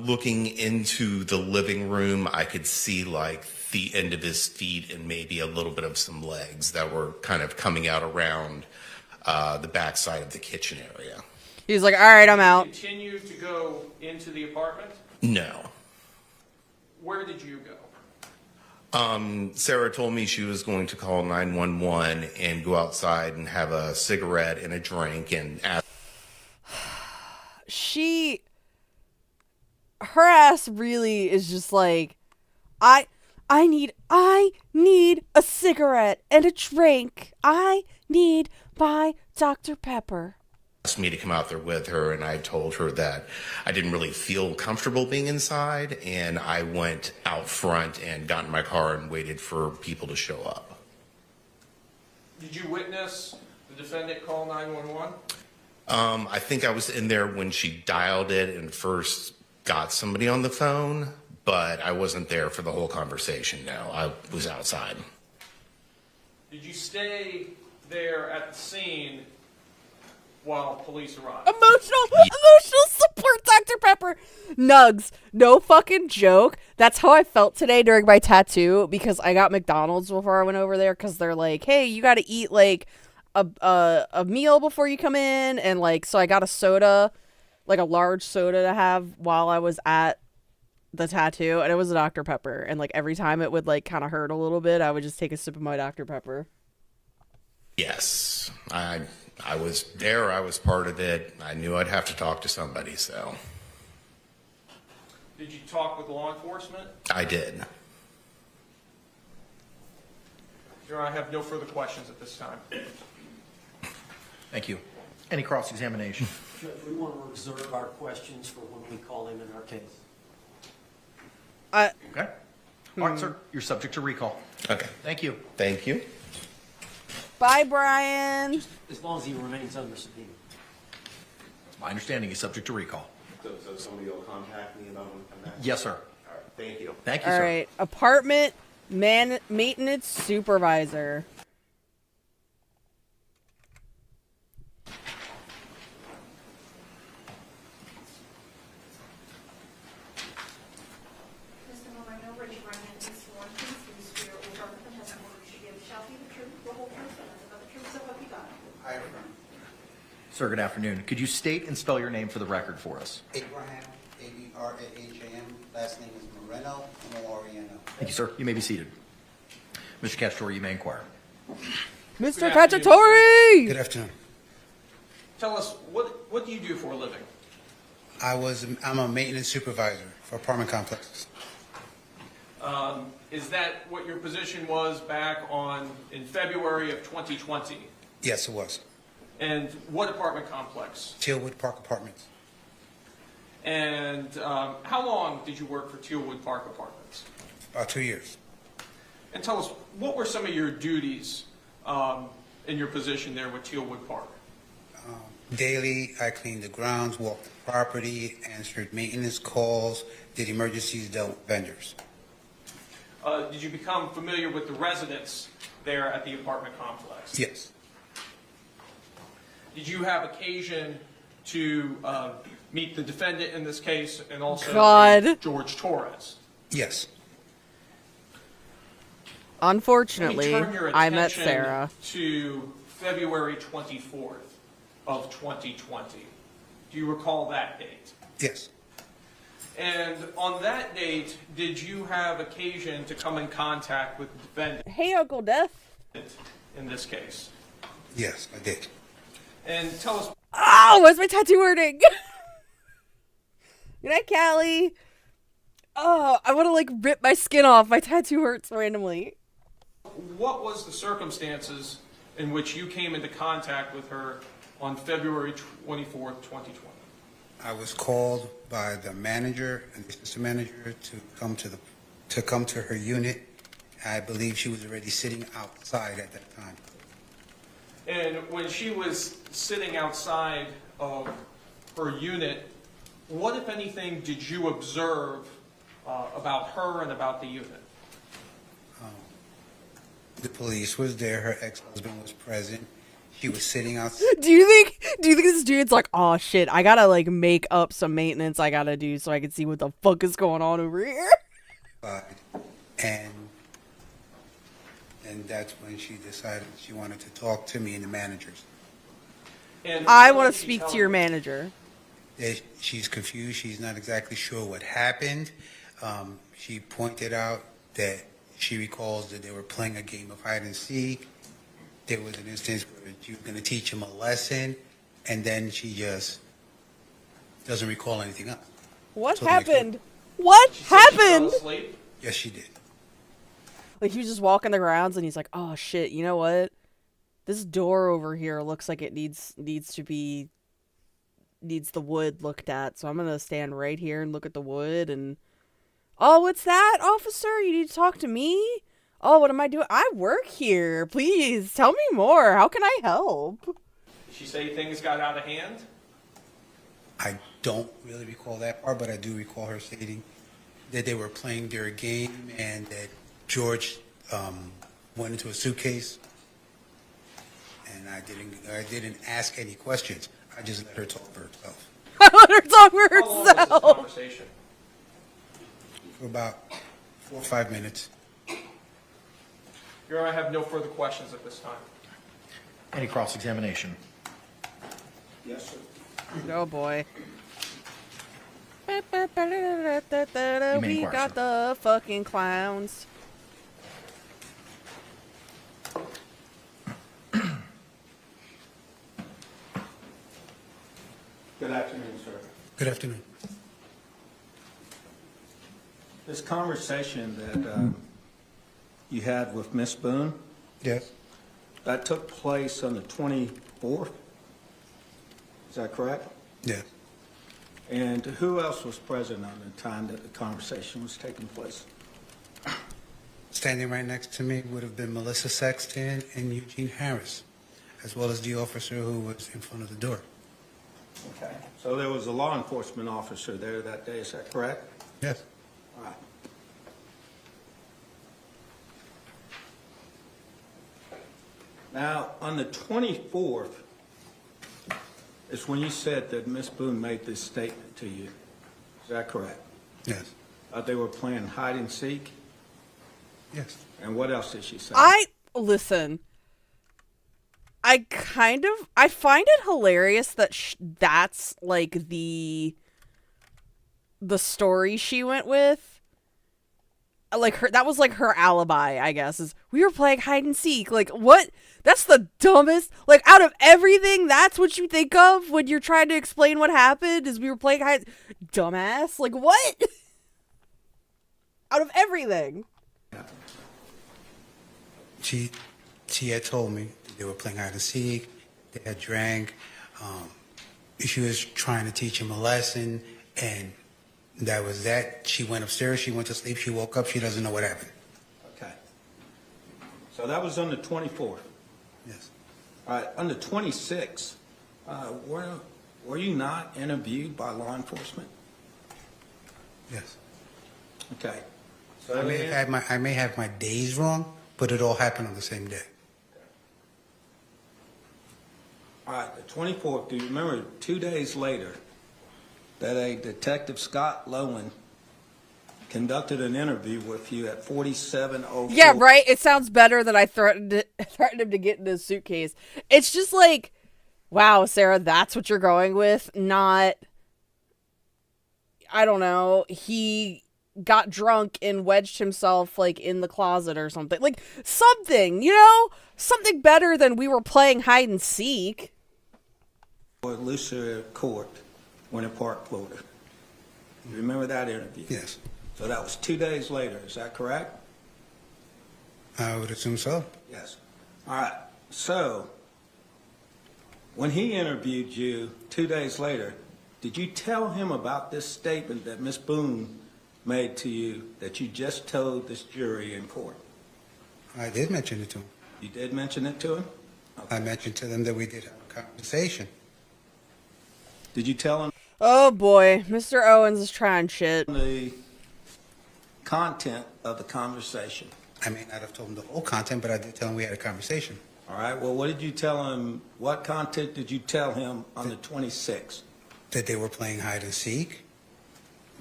Looking into the living room, I could see like the end of his feet and maybe a little bit of some legs that were kind of coming out around the backside of the kitchen area.
He's like, all right, I'm out.
Did you continue to go into the apartment?
No.
Where did you go?
Sarah told me she was going to call 911 and go outside and have a cigarette and a drink and ask.
Her ass really is just like, I need a cigarette and a drink. I need my Dr. Pepper.
Asked me to come out there with her, and I told her that I didn't really feel comfortable being inside, and I went out front and got in my car and waited for people to show up.
Did you witness the defendant call 911?
I think I was in there when she dialed it and first got somebody on the phone, but I wasn't there for the whole conversation. No, I was outside.
Did you stay there at the scene while police arrived?
Emotional support, Dr. Pepper. Nugs, no fucking joke. That's how I felt today during my tattoo, because I got McDonald's before I went over there, because they're like, hey, you got to eat like a meal before you come in, and like, so I got a soda, like a large soda to have while I was at the tattoo, and it was a Dr. Pepper, and like every time it would like kind of hurt a little bit, I would just take a sip of my Dr. Pepper.
Yes, I was there. I was part of it. I knew I'd have to talk to somebody, so.
Did you talk with law enforcement?
I did.
Your Honor, I have no further questions at this time.
Thank you. Any cross-examination?
Judge, we want to reserve our questions for when we call him in our case.
Okay. All right, sir. You're subject to recall.
Okay.
Thank you.
Thank you.
Bye, Brian.
As long as he remains under subpoena.
My understanding is subject to recall.
So somebody will contact me about when I come back?
Yes, sir.
All right. Thank you.
Thank you,
All
sir.
right, apartment Maintenance supervisor.
Mr. Moreno, raise your right hand and be sworn. Please do swear or affirm that the testimony you should give shall be the truth, the whole truth, and nothing but the truth, so help you God.
I affirm. Sir, good afternoon. Could you state and spell your name for the record for us?
Abraham, Abraham, last name is Moreno, M-O-R-E-N-O.
Thank you, sir. You may be seated. Mr. Cacciatore, you may inquire.
Mr.
Good afternoon,
Cacciatore!
Good afternoon.
Tell us, what do you do for a living?
I'm a maintenance supervisor for apartment complexes.
Is that what your position was back in February of 2020?
Yes, it was.
And what apartment complex?
Tealwood Park Apartments.
And how long did you work for Tealwood Park Apartments?
About 2 years.
And tell us, what were some of your duties in your position there with Tealwood Park?
Daily, I cleaned the grounds, walked the property, answered maintenance calls, did emergencies, dealt with vendors.
Did you become familiar with the residents there at the apartment complex?
Yes.
Did you have occasion to meet the defendant in this case and also
God.
George Torres?
Yes.
Unfortunately,
Let me turn your
I met
attention
Sarah.
to February 24th of 2020. Do you recall that date?
Yes.
And on that date, did you have occasion to come in contact with the defendant
Hey, Uncle Death.
in this case?
Yes, I did.
And tell us,
Oh, where's my tattoo hurting? Good night, Callie. Oh, I want to like rip my skin off. My tattoo hurts randomly.
what was the circumstances in which you came into contact with her on February 24th, 2020?
I was called by the manager and the assistant manager to come to her unit. I believe she was already sitting outside at that time.
And when she was sitting outside of her unit, what, if anything, did you observe about her and about the unit?
The police was there. Her ex-husband was present. She was sitting outside.
Do you think this dude's like, oh shit, I gotta like make up some maintenance I gotta do so I can see what the fuck is going on over here?
And that's when she decided she wanted to talk to me and the managers.
And
I
what
want
did
to
she
speak
tell
to your
you?
manager.
She's confused. She's not exactly sure what happened. She pointed out that she recalls that they were playing a game of hide and seek. There was an instance where she was going to teach him a lesson, and then she just doesn't recall anything else.
What
So the next
happened? What
She said she fell
happened?
asleep?
Yes, she did.
Like he was just walking the grounds and he's like, oh shit, you know what? This door over here looks like it needs the wood looked at, so I'm gonna stand right here and look at the wood and oh, what's that, officer? You need to talk to me? Oh, what am I doing? I work here. Please tell me more. How can I help?
Did she say things got out of hand?
I don't really recall that part, but I do recall her stating that they were playing their game and that George went into a suitcase, and I didn't ask any questions. I just let her talk for herself
I let her talk for
How long was this
herself.
conversation?
for about 4 or 5 minutes.
Your Honor, I have no further questions at this time.
Any cross-examination?
Yes, sir.
Oh boy. We
inquire,
got
sir.
the fucking clowns.
Good afternoon, sir.
Good afternoon.
This conversation that you had with Miss Boone,
Yes.
that took place on the 24th? Is that correct?
Yes.
And who else was present on the time that the conversation was taking place?
Standing right next to me would have been Melissa Sexton and Eugene Harris, as well as the officer who was in front of the door.
Okay. So there was a law enforcement officer there that day, is that correct?
Yes.
All right. Now, on the 24th is when you said that Miss Boone made this statement to you. Is that correct?
Yes.
They were playing hide and seek?
Yes.
And what else did she say?
Listen. I find it hilarious that that's like the story she went with. Like that was like her alibi, I guess, is we were playing hide and seek. Like what? That's the dumbest. Like out of everything, that's what you think of when you're trying to explain what happened is we were playing hide. Dumbass. Like what? Out of everything.
She had told me they were playing hide and seek. They had drank. She was trying to teach him a lesson, and that was that. She went upstairs. She went to sleep. She woke up. She doesn't know what happened.
Okay. So that was on the 24th.
Yes.
All right. On the 26th, were you not interviewed by law enforcement?
Yes.
Okay. So
I may have my days wrong, but it all happened on the same day.
All right, the 24th, do you remember 2 days later that a Detective Scott Lowen conducted an interview with you at 4704?
Yeah, right? It sounds better than I threatened him to get in his suitcase. It's just like, wow, Sarah, that's what you're going with? Not, I don't know, he got drunk and wedged himself like in the closet or something. Like something, something better than we were playing hide and seek.
Lucia Court, Winter Park, Florida. You remember that interview?
Yes.
So that was 2 days later, is that correct?
I would assume so.
Yes. All right, so when he interviewed you 2 days later, did you tell him about this statement that Miss Boone made to you that you just told this jury in court?
I did mention it to him.
You did mention it to him?
I mentioned to them that we did have a conversation.
Did you tell him
Oh boy, Mr. Owens is trying shit.
the content of the conversation?
I may not have told him the whole content, but I did tell him we had a conversation.
All right, well, what did you tell him? What content did you tell him on the 26th?
That they were playing hide and seek,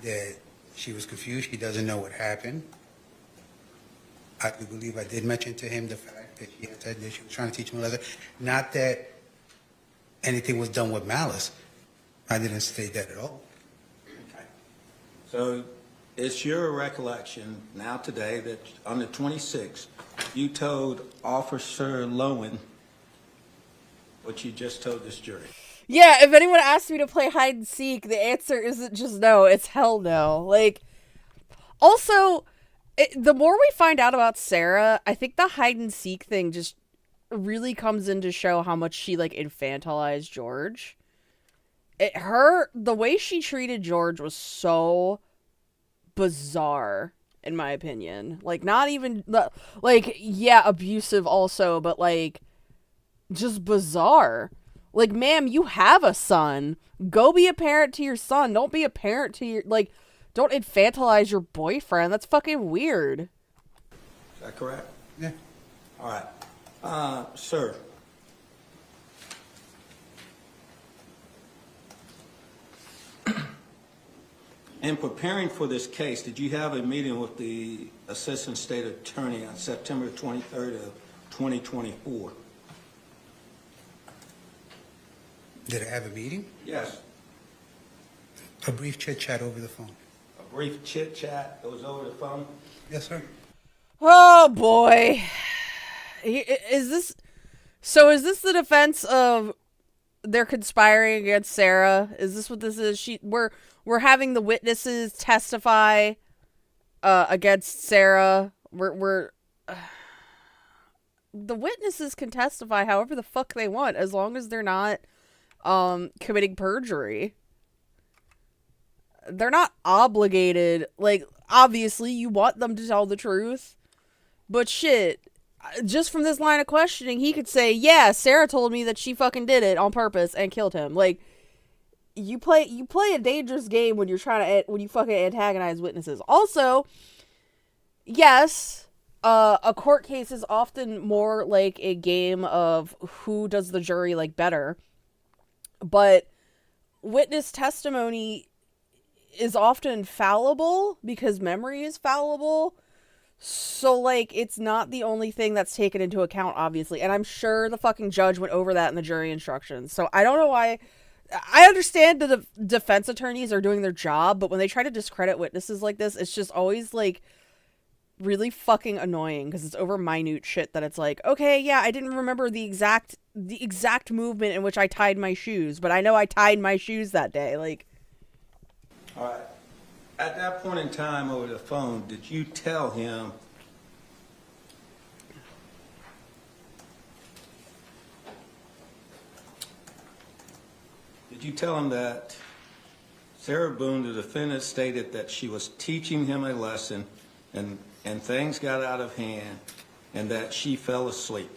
that she was confused, she doesn't know what happened. I do believe I did mention to him the fact that she had said that she was trying to teach him a lesson. Not that anything was done with malice. I didn't state that at all.
Okay. So it's your recollection now today that on the 26th, you told Officer Lowen what you just told this jury.
Yeah, if anyone asks me to play hide and seek, the answer isn't just no, it's hell no. Like, also, the more we find out about Sarah, I think the hide and seek thing just really comes in to show how much she, like, infantilized George. The way she treated George was so bizarre, in my opinion. Like, not even, like, yeah, abusive also, but, like, just bizarre. Like, ma'am, you have a son. Go be a parent to your son. Don't be a parent to your, like, don't infantilize your boyfriend. That's fucking weird.
Is that correct?
Yeah.
All right. Sir. In preparing for this case, did you have a meeting with the Assistant State Attorney on September 23rd of 2024?
Did I have a meeting?
Yes.
A brief chit chat over the phone.
A brief chit chat that was over the phone?
Yes, sir.
Oh boy. Is this the defense of they're conspiring against Sarah? Is this what this is? We're having the witnesses testify against Sarah. The witnesses can testify however the fuck they want as long as they're not committing perjury. They're not obligated. Like, obviously you want them to tell the truth, but shit, just from this line of questioning, he could say, yeah, Sarah told me that she fucking did it on purpose and killed him. Like, you play a dangerous game when you fucking antagonize witnesses. Also, yes, a court case is often more like a game of who does the jury like better. But witness testimony is often fallible because memory is fallible. So, like, it's not the only thing that's taken into account, obviously. And I'm sure the fucking judge went over that in the jury instructions. So I don't know why. I understand the defense attorneys are doing their job, but when they try to discredit witnesses like this, it's just always, like, really fucking annoying because it's over minute shit that it's like, okay, yeah, I didn't remember the exact movement in which I tied my shoes, but I know I tied my shoes that day. Like,
All right. At that point in time over the phone, did you tell him that Sarah Boone, the defendant, stated that she was teaching him a lesson and things got out of hand and that she fell asleep?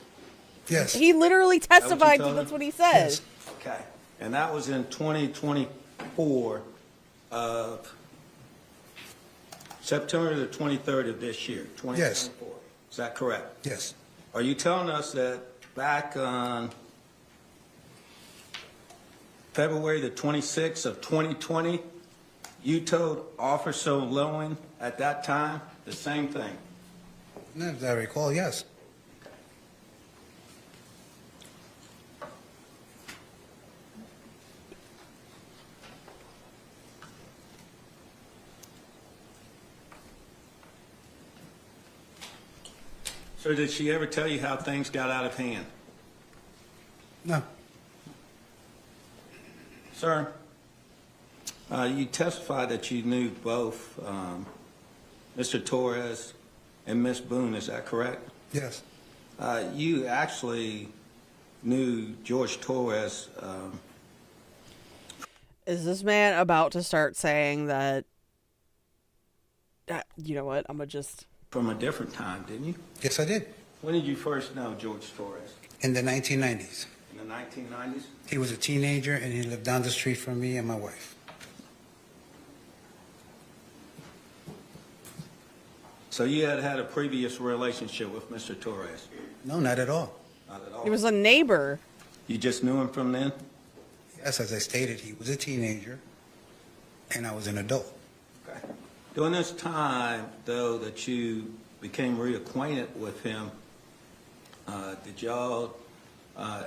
Yes.
he literally testified
told
that's
him?
what he said.
Yes.
Okay. And that was in 2024 of September the 23rd of this year, 2024.
Yes.
Is that correct?
Yes.
Are you telling us that back on February the 26th of 2020, you told Officer Lowen at that time the same thing?
As I recall, yes.
So did she ever tell you how things got out of hand?
No.
Sir, you testified that you knew both Mr. Torres and Miss Boone, is that correct?
Yes.
You actually knew George Torres.
Is this man about to start saying that, you know what, I'm gonna just...
From a different time, didn't you?
Yes, I did.
When did you first know George Torres?
In the 1990s.
In the 1990s?
He was a teenager, and he lived down the street from me and my wife.
So you had had a previous relationship with Mr. Torres?
No, not at all.
Not at all.
He was a neighbor.
You just knew him from then?
Yes, as I stated, he was a teenager, and I was an adult.
Okay. During this time, though, that you became reacquainted with him, did y'all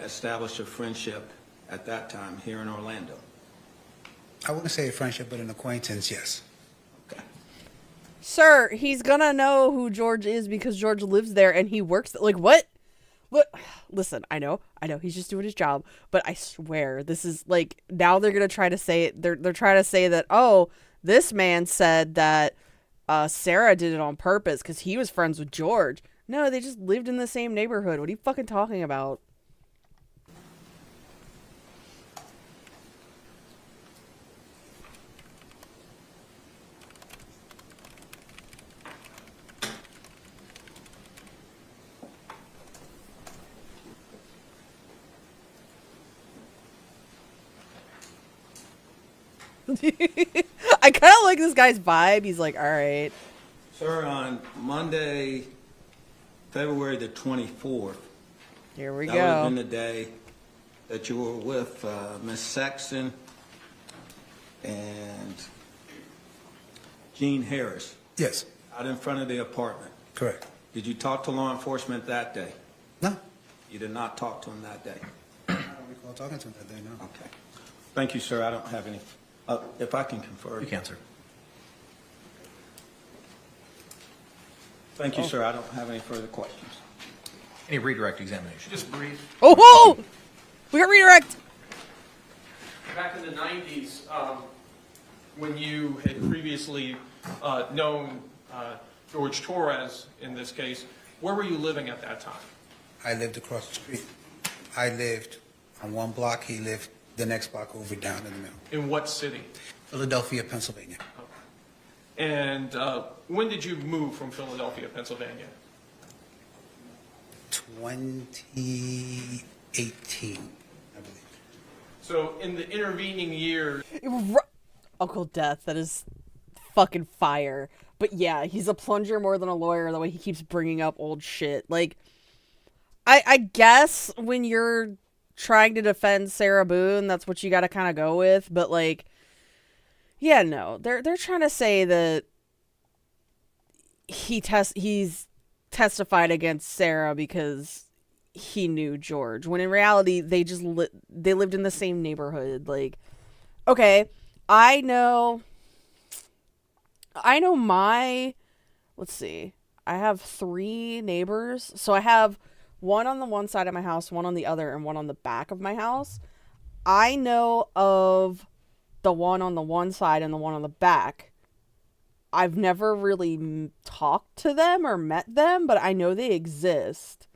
establish a friendship at that time here in Orlando?
I wouldn't say a friendship, but an acquaintance, yes.
Okay.
Sir, he's gonna know who George is because George lives there and he works like, what? What? Listen, I know, he's just doing his job, but I swear, this is like, now they're gonna try to say it, they're trying to say that, oh, this man said that Sarah did it on purpose because he was friends with George. No, they just lived in the same neighborhood. What are you fucking talking about? I kind of like this guy's vibe. He's like, all right.
Sir, on Monday, February the 24th,
Here we
that would have
go.
been the day that you were with Miss Sexton and Gene Harris
Yes,
out in front of the apartment.
correct.
Did you talk to law enforcement that day?
No,
You did not talk to them that day?
I don't recall talking to him that day, no.
Okay. Thank you, sir. I don't have any, if I can confer.
You can, sir.
Thank you, sir. I don't have any further questions.
Any redirect examination?
Just brief.
Oh, whoa! We got redirect.
Back in the 90s, when you had previously known George Torres, in this case, where were you living at that time?
I lived across the street. I lived on one block, he lived the next block over down in the middle.
In what city?
Philadelphia, Pennsylvania.
And when did you move from Philadelphia, Pennsylvania?
2018, I believe.
So in the intervening years,
Uncle Death, that is fucking fire. But yeah, he's a plunger more than a lawyer, the way he keeps bringing up old shit. Like, I guess when you're trying to defend Sarah Boone, that's what you gotta kind of go with. But, like, yeah, no. They're trying to say that he's testified against Sarah because he knew George, when in reality they just they lived in the same neighborhood. Like, okay, I know my, let's see, I have 3 neighbors. So I have one on the one side of my house, one on the other, and one on the back of my house. I know of the one on the one side and the one on the back. I've never really talked to them or met them, but I know they exist.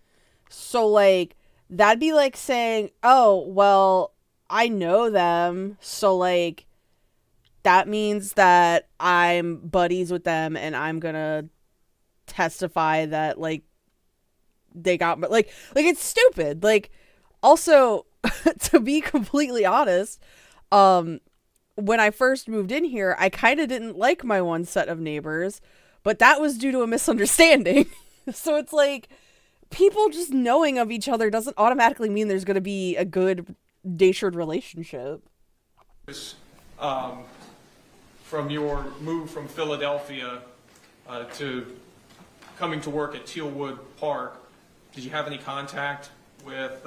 So, like, that'd be like saying, oh, well, I know them, so, like, that means that I'm buddies with them and I'm gonna testify that, like, they got, like, it's stupid. Like, also, to be completely honest, when I first moved in here, I kind of didn't like my one set of neighbors, but that was due to a misunderstanding. So it's like, people just knowing of each other doesn't automatically mean there's going to be a good natured relationship.
From your move from Philadelphia to coming to work at Tealwood Park, did you have any contact with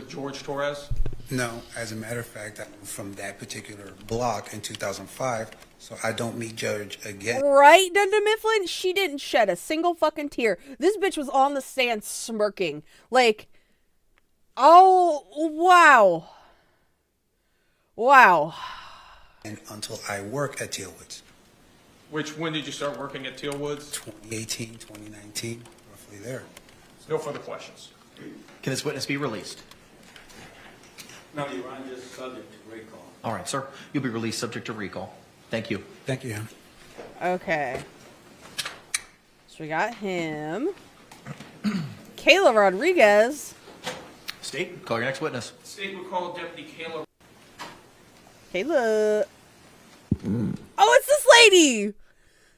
George Torres?
No, as a matter of fact, I moved from that particular block in 2005, so I don't meet George again.
Right, Dunder Mifflin? She didn't shed a single fucking tear. This bitch was on the stand smirking. Like, oh, wow. Wow.
And until I work at Tealwoods.
When did you start working at Tealwoods?
2018, 2019, roughly there.
No further questions.
Can this witness be released?
No, Your Honor, just subject to recall.
All right, sir. You'll be released subject to recall. Thank you.
Thank you.
Okay. So we got him. Kayla Rodriguez.
State, call your next witness.
State will call Deputy Kayla.
Kayla. Oh, it's this lady!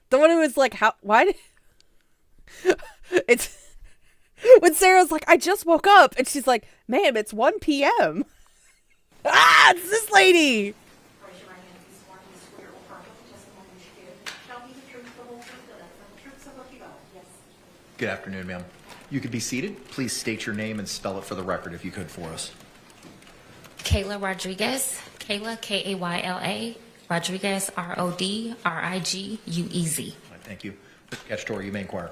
The one who was like, why did... It's... When Sarah's like, I just woke up, and she's like, ma'am, it's 1 p.m. Ah, it's this lady!
Raise your right hand if you sworn to swear or affirm that the testimony you give shall be the truth, the whole truth, and nothing but the truth, so help you God. Yes.
Good afternoon, ma'am. You could be seated. Please state your name and spell it for the record if you could for us.
Kayla Rodriguez. Kayla, K-A-Y-L-A. Rodriguez, R-O-D-R-I-G-U-E-Z.
All right, thank you. Mr. Cacciatore, you may inquire.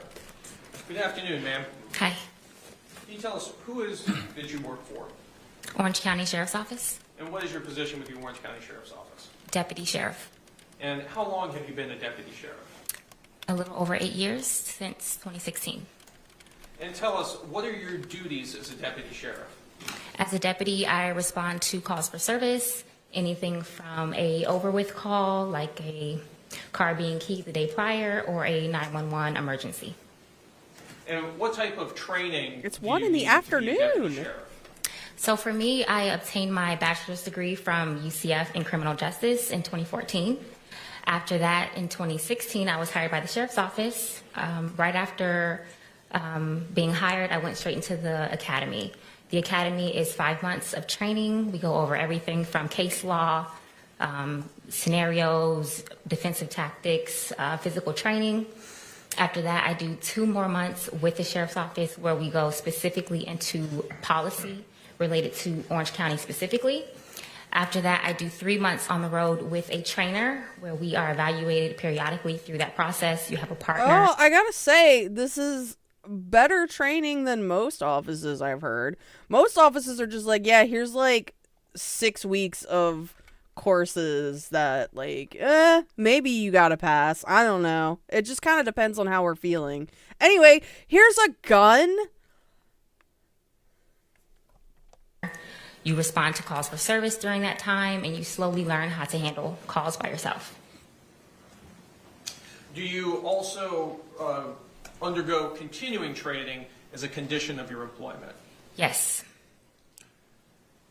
Good afternoon, ma'am.
Hi.
Can you tell us who is that you work for?
Orange County Sheriff's Office.
And what is your position with the Orange County Sheriff's Office?
Deputy Sheriff.
And how long have you been a deputy sheriff?
A little over 8 years, since 2016.
And tell us, what are your duties as a deputy sheriff?
As a deputy, I respond to calls for service, anything from a over with call, like a car being keyed the day prior, or a 911 emergency.
And what type of training?
It's 1 in the afternoon.
So for me, I obtained my bachelor's degree from UCF in criminal justice in 2014. After that, in 2016, I was hired by the sheriff's office. Right after being hired, I went straight into the academy. The academy is 5 months of training. We go over everything from case law, scenarios, defensive tactics, physical training. After that, I do 2 more months with the sheriff's office where we go specifically into policy related to Orange County specifically. After that, I do 3 months on the road with a trainer where we are evaluated periodically through that process. You have a partner.
Oh, I gotta say, this is better training than most offices I've heard. Most offices are just like, yeah, here's like 6 weeks of courses that like, maybe you gotta pass. I don't know. It just kind of depends on how we're feeling. Anyway, here's a gun.
You respond to calls for service during that time, and you slowly learn how to handle calls by yourself.
Do you also undergo continuing training as a condition of your employment?
Yes.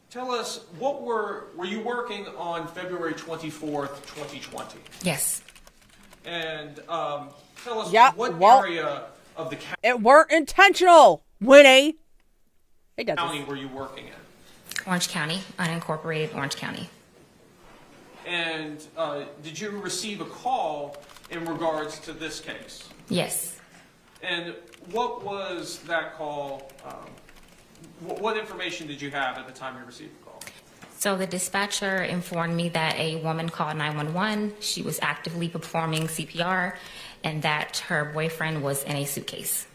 Tell us, what were you working on February 24th, 2020?
Yes.
And tell us
Yeah,
what
well-
area of the
It weren't intentional, Winnie. Hey,
county were you working in?
Orange County, unincorporated Orange County.
And did you receive a call in regards to this case?
Yes.
And what was that call? What information did you have at the time you received the call?
So the dispatcher informed me that a woman called 911. She was actively performing CPR and that her boyfriend was in a suitcase.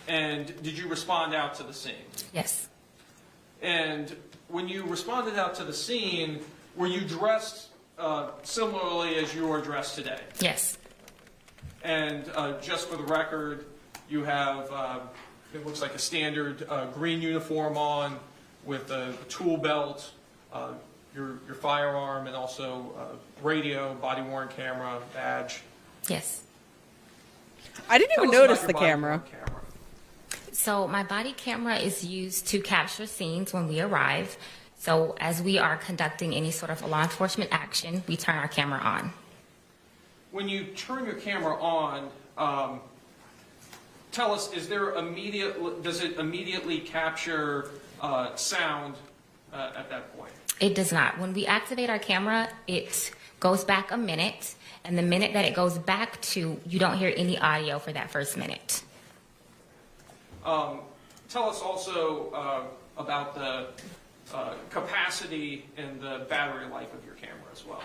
And did you respond out to the scene?
Yes.
And when you responded out to the scene, were you dressed similarly as you are dressed today?
Yes.
And just for the record, you have, it looks like a standard green uniform on with a tool belt, your firearm, and also radio, body-worn camera, badge.
Yes.
I didn't even
Tell us about
notice
your
the
body-worn
camera.
So my body camera is used to capture scenes when we arrive. So as we are conducting any sort of law enforcement action, we turn our camera on.
When you turn your camera on, tell us, does it immediately capture sound at that point?
It does not. When we activate our camera, it goes back a minute, and the minute that it goes back to, you don't hear any audio for that first minute.
Tell us also about the capacity and the battery life of your camera as well.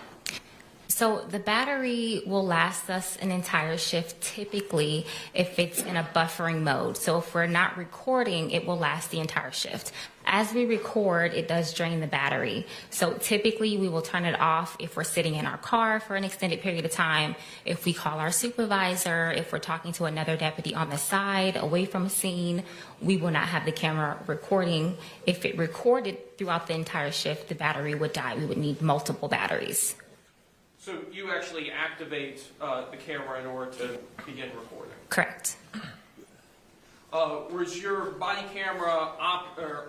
So the battery will last us an entire shift typically if it's in a buffering mode. So if we're not recording, it will last the entire shift. As we record, it does drain the battery. So typically we will turn it off if we're sitting in our car for an extended period of time, if we call our supervisor, if we're talking to another deputy on the side, away from a scene, we will not have the camera recording. If it recorded throughout the entire shift, the battery would die. We would need multiple batteries.
So you actually activate the camera in order to begin recording?
Correct.
Was your body camera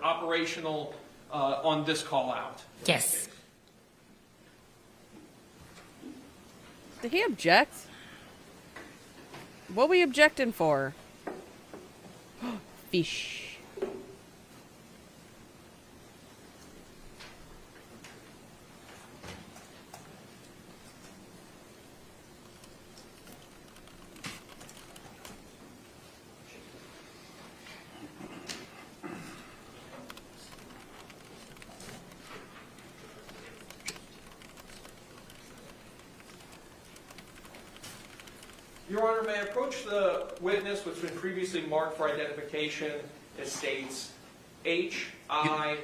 operational on this call out?
Yes.
Did he object? What we objecting for? Fish.
Your Honor, may I approach the witness, which has been previously marked for identification as states H, I,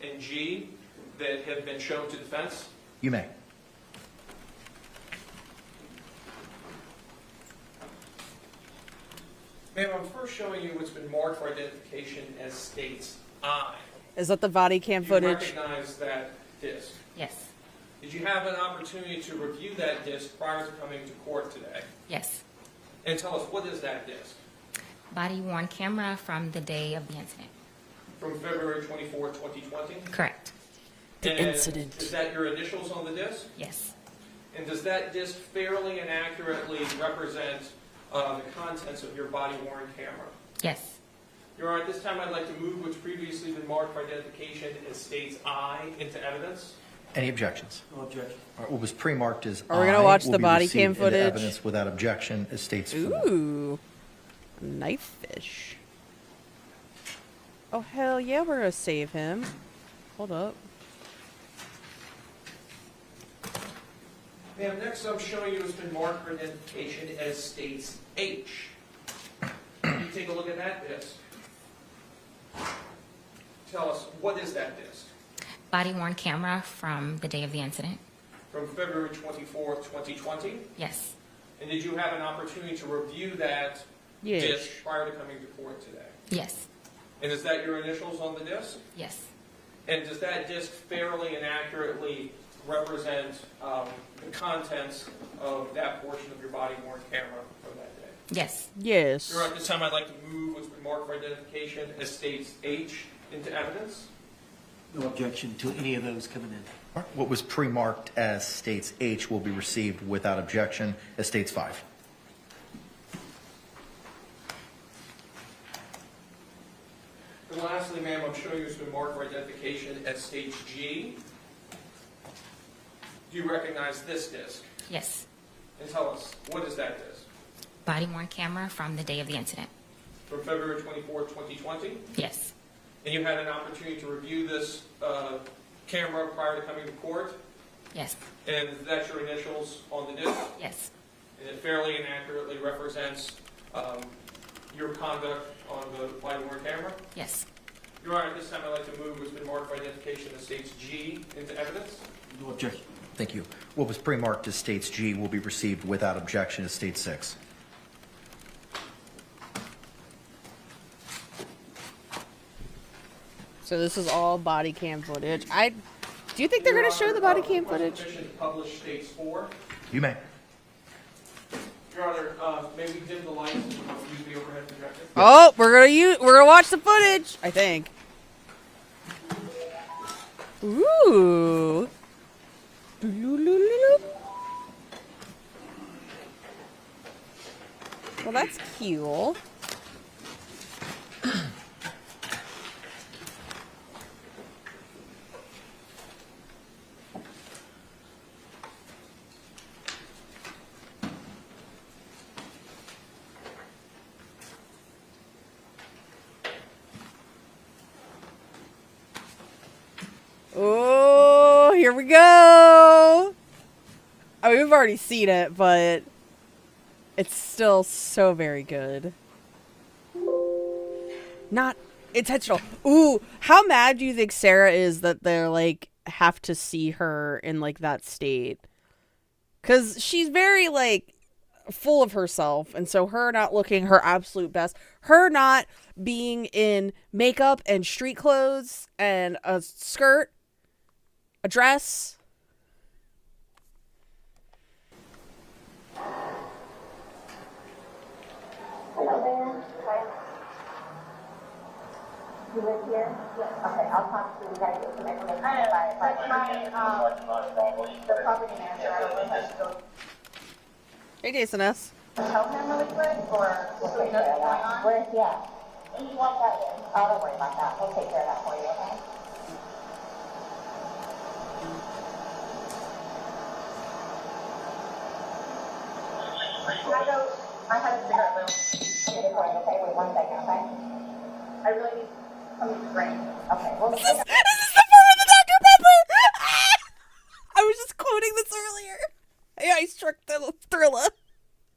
and G that have been shown to defense?
You may.
Ma'am, I'm first showing you what's been marked for identification as states I.
Is that the body cam
Do you
footage?
recognize that disc?
Yes.
Did you have an opportunity to review that disc prior to coming to court today?
Yes.
And tell us, what is that disc?
Body worn camera from the day of the incident.
From February 24, 2020?
Correct.
The
And
incident.
Is that your initials on the disc?
Yes.
And does that disc fairly and accurately represent the contents of your body-worn camera?
Yes.
Your Honor, at this time I'd like to move what's previously been marked for identification as states I into evidence.
Any objections?
No objection.
All right, what was pre-marked as
Are we gonna
I
watch
will
the
be
body
received
cam
into
footage?
Evidence without objection as states.
Ooh. Knife fish. Oh, hell yeah, we're gonna save him. Hold up.
Ma'am, next I'm showing you what's been marked for identification as states H. Can you take a look at that disc? Tell us, what is that disc?
Body worn camera from the day of the incident.
From February 24, 2020?
Yes.
And did you have an opportunity to review that
Yes.
disc prior to coming to court today?
Yes.
And is that your initials on the disc?
Yes.
And does that disc fairly and accurately represent the contents of that portion of your body-worn camera from that day?
Yes.
Yes.
Your Honor, at this time I'd like to move what's been marked for identification as states H into evidence.
No objection to any of those coming in.
What was pre-marked as states H will be received without objection as states 5.
And lastly, ma'am, I'm showing you it's been marked for identification as stage G. Do you recognize this disc?
Yes.
And tell us, what is that disc?
Body-worn camera from the day of the incident.
From February 24, 2020?
Yes.
And you had an opportunity to review this camera prior to coming to court?
Yes.
And that's your initials on the disc?
Yes.
And it fairly and accurately represents your conduct on the body-worn camera?
Yes.
Your Honor, at this time I'd like to move what's been marked for identification as states G into evidence.
No objection.
Thank you. What was pre-marked as states G will be received without objection as state 6.
So this is all body cam footage. Do you think they're going to show the body cam footage?
Permission to publish states 4.
You may.
Your Honor, may we dim the lights and use the overhead projector?
Oh, we're gonna watch the footage, I think. Ooh. Well, that's cute. Oh, here we go. I mean, we've already seen it, but it's still so very good. Not intentional. Ooh, how mad do you think Sarah is that they're like have to see her in like that state? 'Cause she's very like full of herself, and so her not looking her absolute best, her not being in makeup and street clothes and a skirt, a dress.
Hello there. Hi. You live here? Yes. Okay, I'll talk to you. We gotta get some information. I know. That's my, the property manager. I don't know if I should go
Hey, Jason S.
help him really quick, or so he knows what's going on? Where's he at? He wants that in. Oh, don't worry about that. We'll take care of that for you, okay? I had a cigarette, but okay, wait 1 second, okay? I really need something to drink. Okay, well,
This is the part of the Dr. Pepper! I was just quoting this earlier. Yeah, I struck the Thrilla.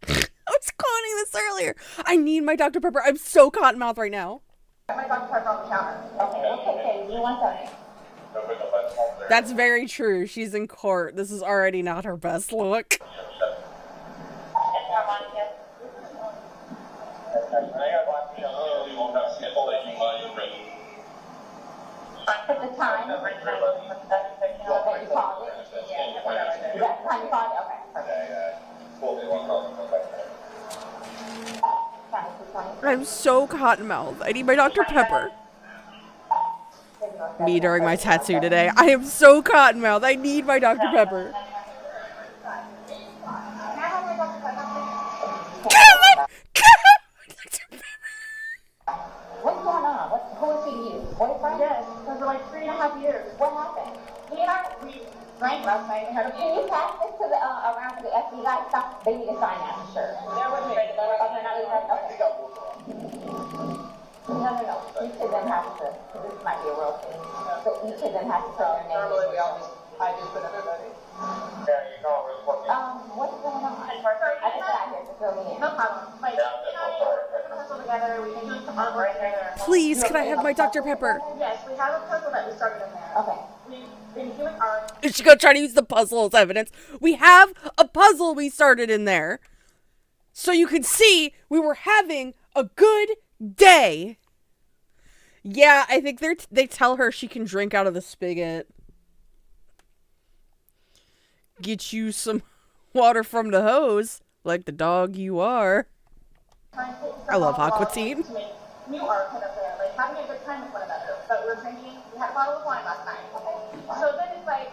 I was quoting this earlier. I need my Dr. Pepper. I'm so cottonmouth right now.
my Dr. Pepper on the counter. Okay, you want something?
That's very true. She's in court. This is already not her best look.
At the time, what you called it? Is that the time you called it? Okay, perfect.
I'm so cottonmouth. I need my Dr. Pepper. Me during my tattoo today. I am so cottonmouth. I need my Dr. Pepper.
What's going on? Who is he to you? Boyfriend? Yes, for like 3.5 years. What happened? We drank last night and had a Can you pass this to the around to the SD guys? Stop. They need to sign that, sure. Yeah, with me. Okay, not even. Okay. No. Each of them has to. This might be a real thing. So each of them has to put their name. Normally we always. I just put everybody. What's going on? I just got here to fill me in. No problem. Like, we're pencil together. We can do some artwork together.
Please, can I have my Dr. Pepper?
Yes, we have a puzzle that we started in there. Okay. We've been doing art.
Is she gonna try to use the puzzle as evidence? We have a puzzle we started in there. So you can see we were having a good day. Yeah, I think they tell her she can drink out of the spigot. Get you some water from the hose, like the dog you are. I love Aquatine.
New art kind of there, like having a good time with one another. But we're drinking, We had a bottle of wine last night. Okay. So then it's like,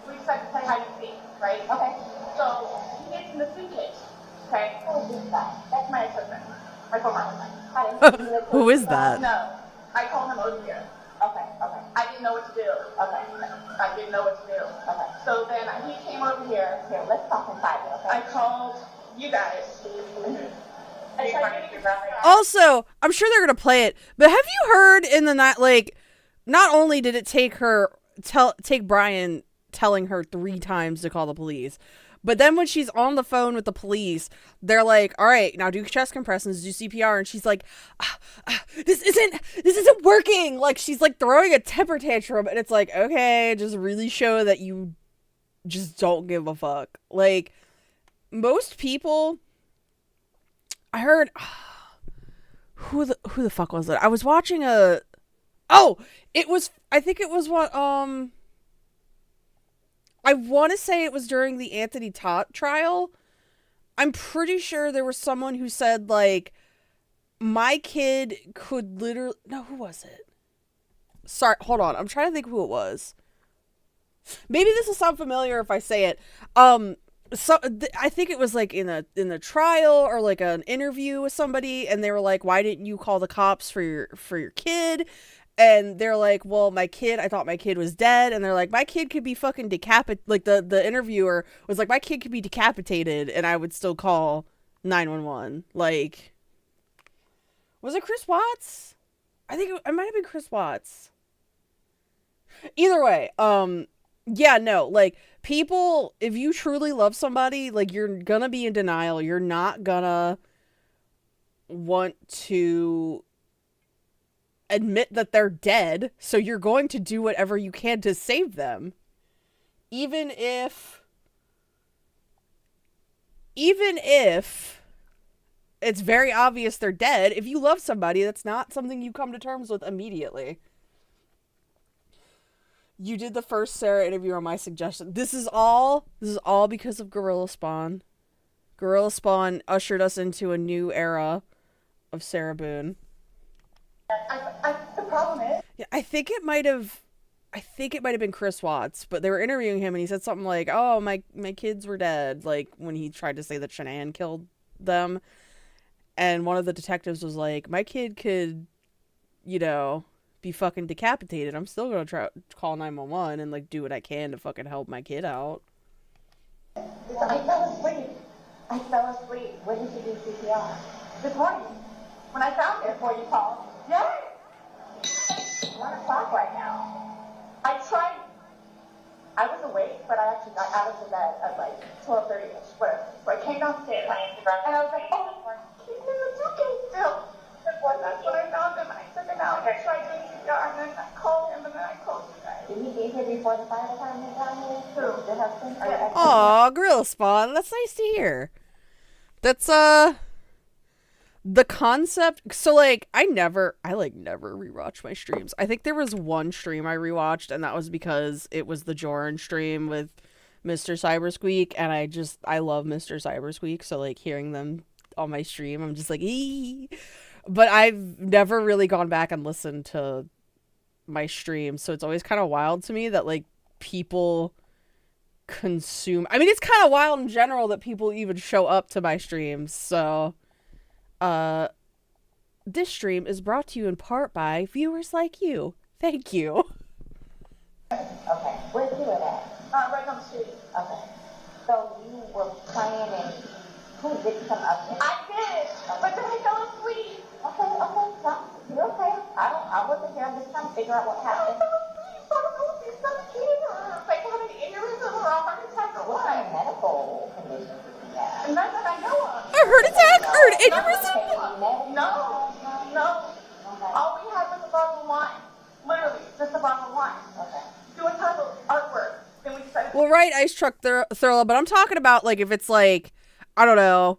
we decide to play hide and seek, right? Okay. So he gets in the suitcase, okay? Who is this guy? That's my ex-husband, my former husband.
Who is that?
No, I told him over here. Okay, okay. I didn't know what to do. Okay. I didn't know what to do. Okay. So then he came over here. Here, let's talk inside, okay? I called you guys.
Also, I'm sure they're gonna play it, but have you heard in the night, like, not only did it take Brian telling her 3 times to call the police, but then when she's on the phone with the police, they're like, all right, now do chest compressions, do CPR, and she's like, this isn't working. Like, she's like throwing a temper tantrum, and it's like, okay, just really show that you just don't give a fuck. Like, most people, I heard, who the fuck was it? I was watching I think it was what, I want to say it was during the Anthony Tott trial. I'm pretty sure there was someone who said, like, my kid could literally, no, who was it? Sorry, hold on. I'm trying to think who it was. Maybe this will sound familiar if I say it. I think it was like in the trial or like an interview with somebody, and they were like, why didn't you call the cops for your kid? And they're like, well, I thought my kid was dead. And they're like, my kid could be fucking decapitated. Like, the interviewer was like, my kid could be decapitated and I would still call 911. Like, was it Chris Watts? I think it might have been Chris Watts. Either way, yeah, no, like, people, if you truly love somebody, like, you're gonna be in denial. You're not gonna want to admit that they're dead, so you're going to do whatever you can to save them. Even if it's very obvious they're dead, if you love somebody, that's not something you come to terms with immediately. You did the first Sarah interview on my suggestion. This is all because of Gorilla Spawn. Gorilla Spawn ushered us into a new era of Sarah Boone.
The problem is,
yeah, I think it might have been Chris Watts, but they were interviewing him and he said something like, "Oh, my kids were dead," like when he tried to say that Shanann killed them. And one of the detectives was like, "My kid could, be fucking decapitated. I'm still gonna try call 911 and like do what I can to fucking help my kid out."
I fell asleep. When did you do CPR? This morning. When I found it before you called. Yeah. 1 o'clock right now. I tried. I was awake, but I actually got out of the bed at like 12:30ish, whatever. So I came downstairs, and I was like, oh, he's in the suitcase still. That's when I found him, and I took him out, and I tried doing CPR, and then I called him, and then I called you guys. Did he be here before the fire department got here? Who? Your husband?
Aw, Gorilla Spawn. That's nice to hear. That's, the concept, so like I never rewatch my streams. I think there was one stream I rewatched, and that was because it was the Joran stream with Mr. Cybersqueak, and I love Mr. Cybersqueak, so like hearing them on my stream, I'm just like, ee. But I've never really gone back and listened to my stream, so it's always kind of wild to me that like people consume. I mean, it's kind of wild in general that people even show up to my streams. So this stream is brought to you in part by viewers like you. Thank you.
Okay. Where'd you live at? Right on the street. Okay. So you were playing and who didn't come up here? I did, but then I fell asleep. Okay. So, you're okay. I wasn't here. I'm just trying to figure out what happened. Like having an aneurysm or a heart attack or what? What kind of medical condition did you have? None that I know of.
A heart attack or an aneurysm?
No. All we had was a bottle of wine. Literally, just a bottle of wine. Okay. Doing type of artwork. Then we decided.
Well, right, Ice Truck Thurla, but I'm talking about like if it's like, I don't know,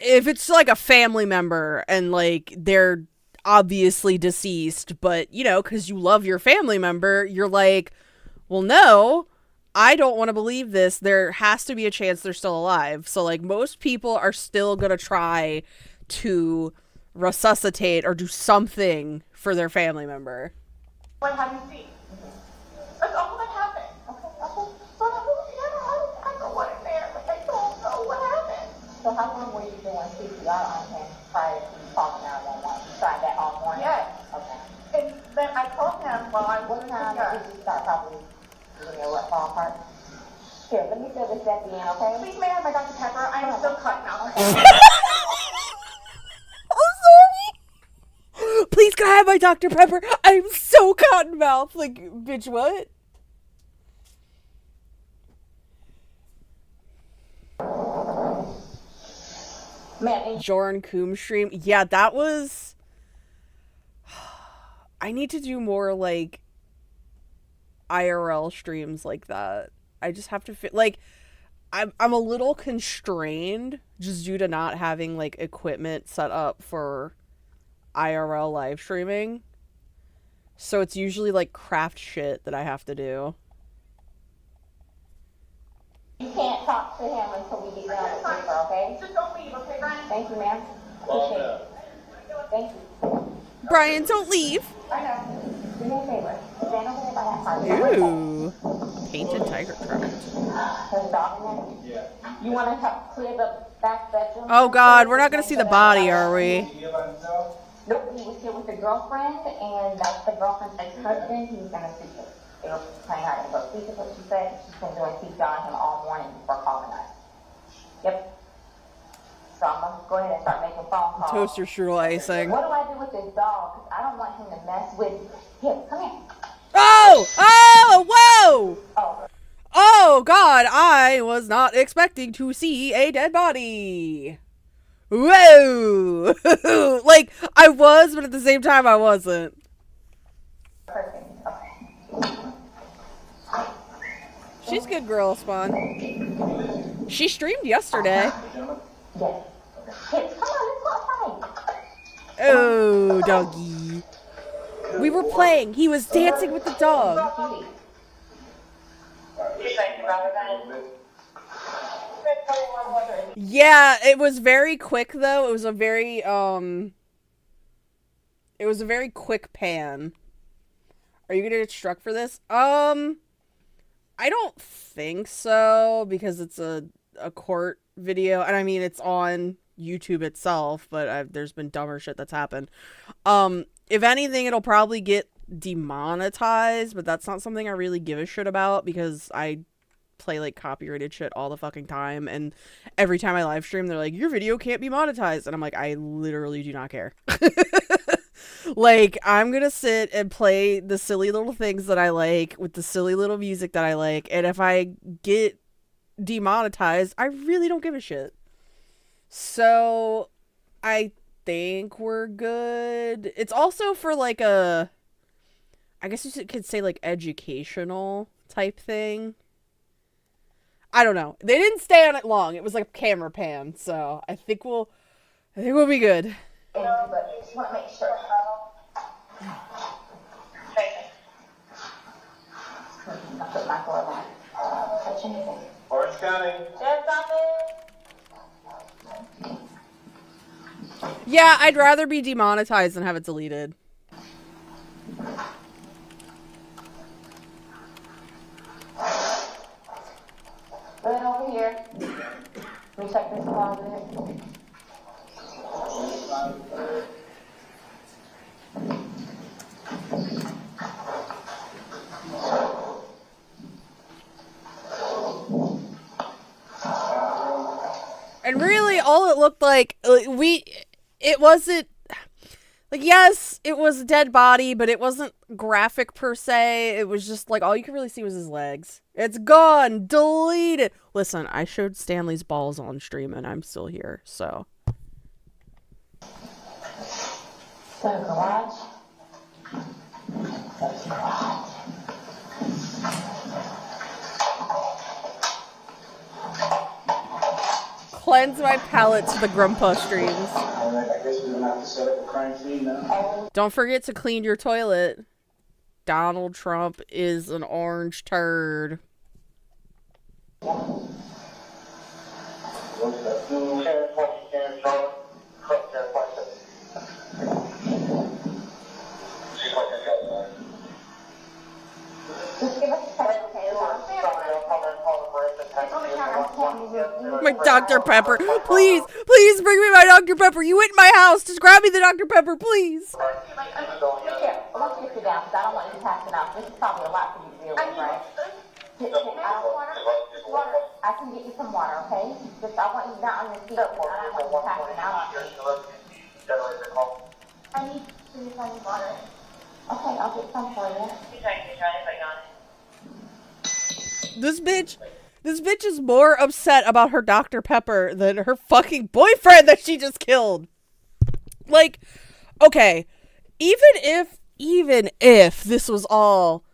if it's like a family member and like they're obviously deceased, but because you love your family member, you're like, well, no, I don't want to believe this. There has to be a chance they're still alive. So like most people are still gonna try to resuscitate or do something for their family member.
What have you seen? That's all that happened. Okay. So I moved together. I go what in there, but they don't know what happened. So how long were you doing CPR on him prior to you calling 911? You tried that all morning? Yes. Okay. And then I called him while I was
What time did you start probably doing your what ballpark? Here, let me fill this at the end, okay?
Please may I have my Dr. Pepper? I am so cut now.
I'm sorry. Please, can I have my Dr. Pepper? I'm so cotton mouth. Like, bitch, what?
Man,
Jorn Coombe stream. Yeah, that was... I need to do more, like, IRL streams like that. I just have to fit... Like, I'm a little constrained just due to not having, like, equipment set up for IRL live streaming. So it's usually, like, craft shit that I have to do.
you can't talk to him until we get done with paper, okay?
Just don't leave, okay, Brian?
Thank you, ma'am. Appreciate it. Thank you.
Brian, don't leave.
I know. Do me a favor. Stand over there by that part.
Ooh. Painted tiger trout.
There's a dog in there? Yeah. You want to help clear the back bedroom?
Oh, God. We're not going to see the body, are we?
Nope. He was here with the girlfriend, and that's the girlfriend's ex-husband. He was going to see her. They were planning on go see what she said. She's been doing CPR on him all morning before calling us. Yep. So I'm going to go ahead and start making phone calls.
Toaster strudel icing.
What do I do with this dog? Because I don't want him to mess with... Here, come here.
Oh! Oh! Whoa!
Oh.
Oh, God. I was not expecting to see a dead body. Whoa! Like, I was, but at the same time, I wasn't.
Perfect.
She's a good girl, Spawn. She streamed yesterday.
Yes. Here, come on, let's go outside.
Oh, doggy. We were playing. He was dancing with the dog. Yeah, it was very quick though. It was a very quick pan. Are you gonna get struck for this? I don't think so, because it's a court video, and I mean it's on YouTube itself, but there's been dumber shit that's happened. If anything, it'll probably get demonetized, but that's not something I really give a shit about, because I play like copyrighted shit all the fucking time, and every time I live stream they're like, your video can't be monetized, and I'm like, I literally do not care. Like, I'm gonna sit and play the silly little things that I like with the silly little music that I like, and if I get demonetized, I really don't give a shit. So I think we're good. It's also for like I guess you could say like educational type thing. I don't know. They didn't stay on it long. It was like a camera pan, so I think we'll be good.
But just want to make sure. I'll put my door back. Touch anything.
Orange County.
Sheriff's office.
Yeah, I'd rather be demonetized than have it deleted.
Good over here. Let me check this closet.
And really, all it looked like, it wasn't, like, yes, it was a dead body, but it wasn't graphic per se. It was just, like, all you could really see was his legs. It's gone! Deleted! Listen, I showed Stanley's balls on stream, and I'm still here, so.
So, garage. That's the garage.
Cleanse my palate to the Grandpa streams.
Alright, I guess we're gonna have to set up a crime scene now.
Don't forget to clean your toilet. Donald Trump is an orange turd. Dr. Pepper. Please, please bring me my Dr. Pepper. You went in my house. Just grab me the Dr. Pepper, please.
Here, I want you to sit down because I don't want you to pass it out. This is probably a lot for you to deal with, right? Water. I can get you some water, okay? Just I want you not on your feet. I don't want you to pass it out. I need some water. Okay, I'll get some for you.
This bitch is more upset about her Dr. Pepper than her fucking boyfriend that she just killed. Like, okay, even if this was all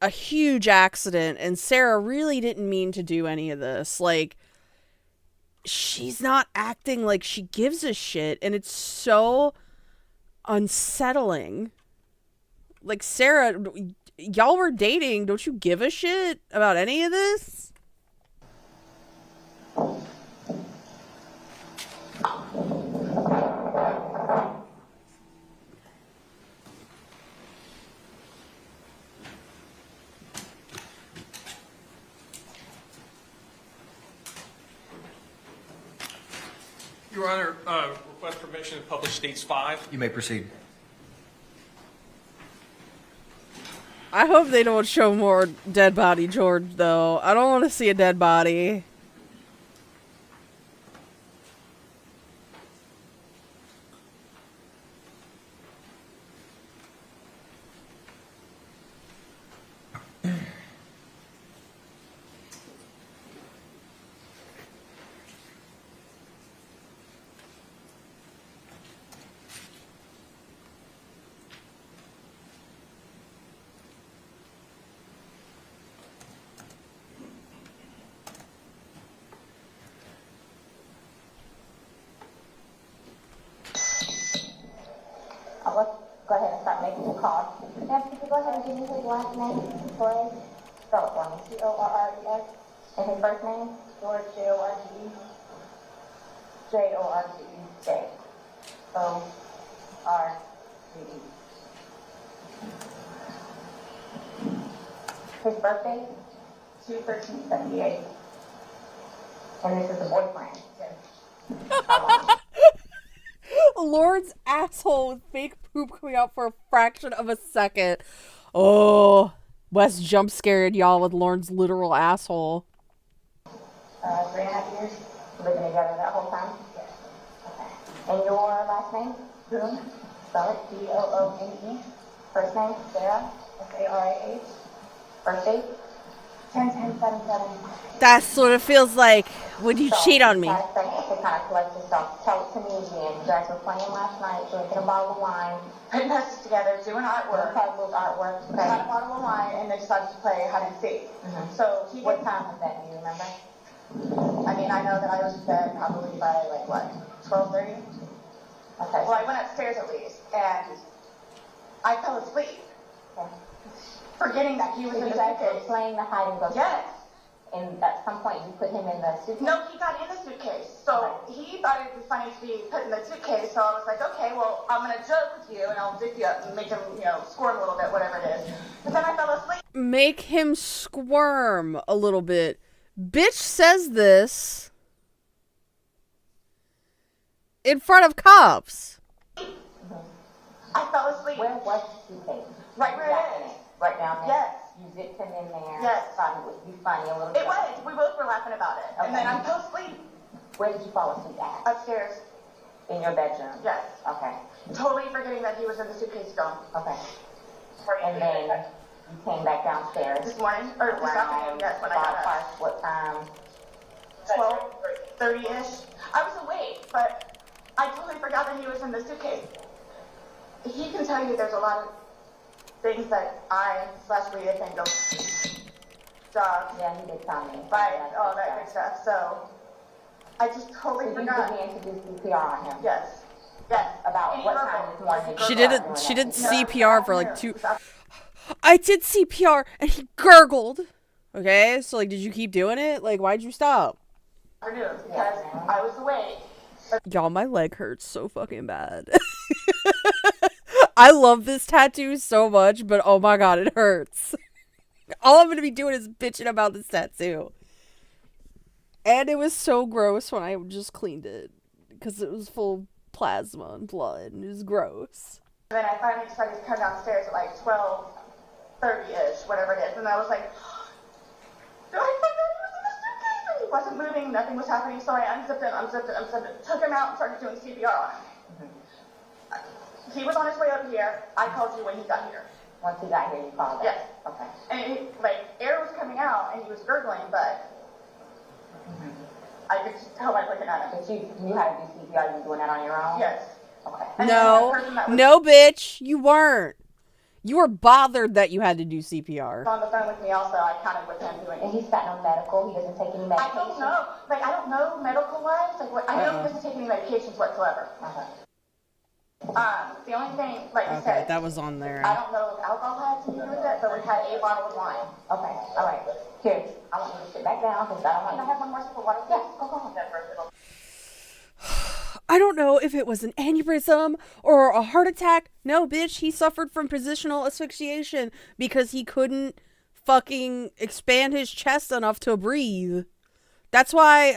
a huge accident and Sarah really didn't mean to do any of this, like, she's not acting like she gives a shit, and it's so unsettling. Like, Sarah, y'all were dating. Don't you give a shit about any of this?
Your Honor, request permission to publish States 5.
You may proceed.
I hope they don't show more dead body George, though. I don't want to see a dead body.
Let's go ahead and start making the calls. Ma'am, could you go ahead and give me his last name, Torres? Spell it for me. Torres. And his first name? George, Jorge. Jorge. Jorge. His birthday? 2/13/78. And this is the boyfriend.
Lord's asshole with fake poop coming out for a fraction of a second. Oh, Wes jump scared y'all with Lauren's literal asshole.
3.5 years living together that whole time? Yes. Okay. And your last name? Boone. Spell it. Boone. First name? Sarah. Sarah. Birth date? 10/10/77.
That's what it feels like when you cheat on me.
To kind of collect your stuff. Tell it to me again. You guys were playing last night, drinking a bottle of wine, putting us together, doing artwork. Okay. Had a bottle of wine, and they decided to play hide and seek. So what time was that? Do you remember? I mean, I know that I was in bed probably by 12:30. Okay. Well, I went upstairs at least, and I fell asleep, forgetting that he was in the suitcase. You guys were playing the hide and go. Yes. And at some point you put him in the suitcase? No, he got in the suitcase. So he thought it would be funny to be put in the suitcase. So I was like, okay, well, I'm going to joke with you and I'll dip you up and make him, squirm a little bit, whatever it is. But then I fell asleep.
Make him squirm a little bit. Bitch says this in front of cops.
I fell asleep. Where was the suitcase? Right where it is. Right down there? Yes. You zipped him in there. Yes. Thought it would be funny a little bit. It was. We both were laughing about it. Okay. And then I fell asleep. Where did you fall asleep at? Upstairs. In your bedroom? Yes. Okay. Totally forgetting that he was in the suitcase gone. Okay. And then you came back downstairs. This morning? Or this afternoon, yes, when I got up. What time? 12:30-ish. I was awake, but I totally forgot that he was in the suitcase. He can tell you there's a lot of things that I/Rita think of dogs. Yeah, he did tell me. But all that good stuff. So I just totally forgot. You began to do CPR on him. Yes. Yes. About what time this morning?
She did CPR for like 2. I did CPR and he gurgled. Okay, so did you keep doing it? Why'd you stop?
Because I was awake.
Y'all, my leg hurts so fucking bad. I love this tattoo so much, but oh my god, it hurts. All I'm gonna be doing is bitching about this tattoo. And it was so gross when I just cleaned it. Because it was full of plasma and blood. And it was gross.
And then I finally decided to come downstairs at like 12:30-ish, whatever it is. And I was like, do I think that he was in the suitcase? And he wasn't moving, nothing was happening. So I unzipped it, took him out and started doing CPR on him. He was on his way over here. I called you when he got here.
Once he got here, you called us?
Yes.
Okay.
And air was coming out and he was gurgling, but I could tell by looking at him.
But you knew how to do CPR, you were doing that on your own?
Yes.
Okay.
No, bitch, you weren't. You were bothered that you had to do CPR.
On the phone with me also, I counted with him doing it.
And he's got no medical, he doesn't take any medication?
I don't know. I don't know medical-wise. I know he doesn't take any medications whatsoever. The only thing, like you said,
that was on there.
I don't know if alcohol had to do with it, but we had a bottle of wine.
Okay, all right. Here, I want you to sit back down because I don't want
Can I have one more sip of water?
Yes, go ahead.
I don't know if it was an aneurysm or a heart attack. No, bitch, he suffered from positional asphyxiation because he couldn't fucking expand his chest enough to breathe. That's why,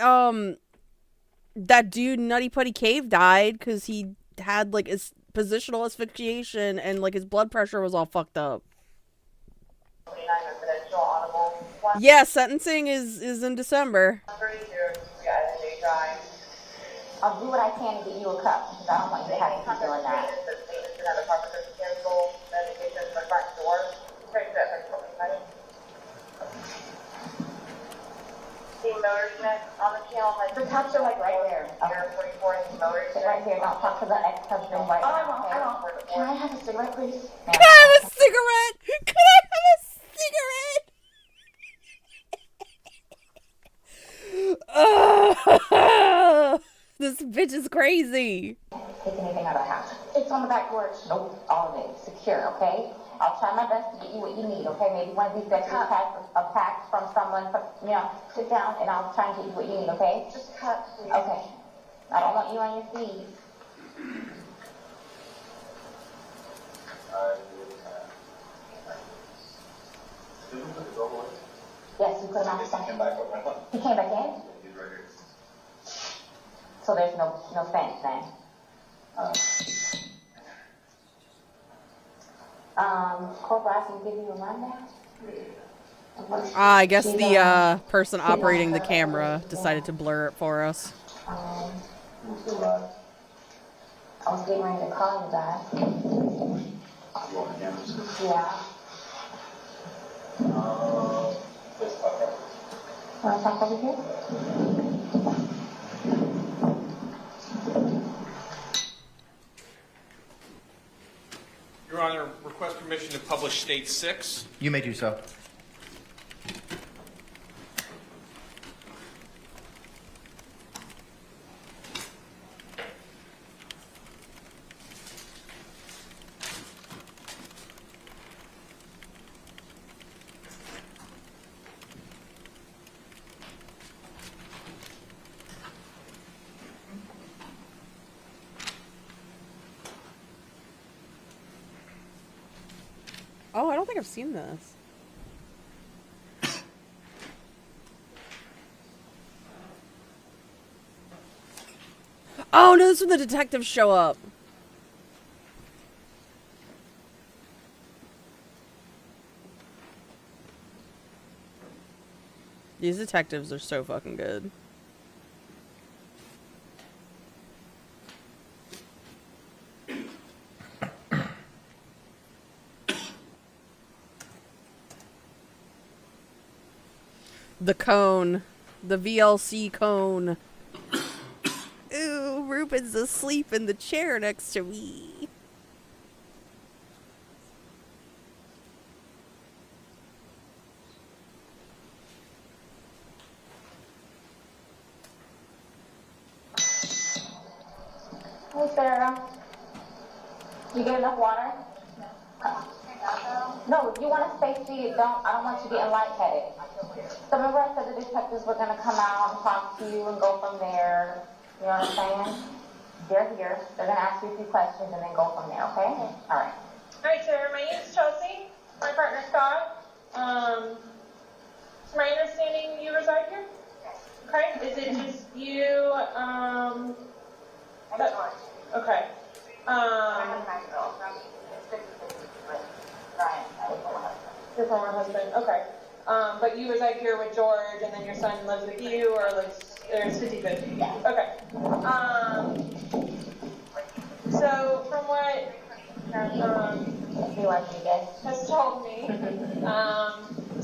that dude Nutty Putty Cave died, because he had, like, his positional asphyxiation and, like, his blood pressure was all fucked up. Yeah, sentencing is in December.
I'll do what I can to get you a cup, because I don't want you to have to keep doing that.
The cups are like right there.
Sit right here, don't talk to the ex-husband right now.
I won't. Can I have a cigarette, please?
Can I have a cigarette? Can I have a cigarette? This bitch is crazy.
Take anything out of the house.
It's on the back porch.
Nope, all of it. Secure, okay? I'll try my best to get you what you need, okay? Maybe one of these days you pack a pack from someone, sit down and I'll try and get you what you need, okay?
Just a cup, please.
Okay. I don't want you on your feet. Yes, you put him outside. He came back in? So there's no fence then? Corporal, I can give you a rundown?
I guess the person operating the camera decided to blur it for us.
I was getting ready to call you guys. Yeah. Want to talk over here?
Your Honor, request permission to publish State 6.
You may do so.
Oh, I don't think I've seen this. Oh, no, this is when the detectives show up. These detectives are so fucking good. The cone. The VLC cone. Ooh, Ruben's asleep in the chair next to me.
Hey, Sarah. You get enough water? No, if you want to stay seated, I don't want you getting lightheaded. So remember I said the detectives were going to come out and talk to you and go from there. You know what I'm saying? They're here. They're going to ask you a few questions and then go from there, okay? All right.
All right, sir. My name is Chelsea. My partner Scott. It's my understanding you reside here? Okay. my girl, so I'm 50-50 with Brian, my former husband.
Your former husband, okay. But you reside here with George, and then your son lives with you, or lives, or it's 50-50?
Yeah.
Okay. So from what has told me,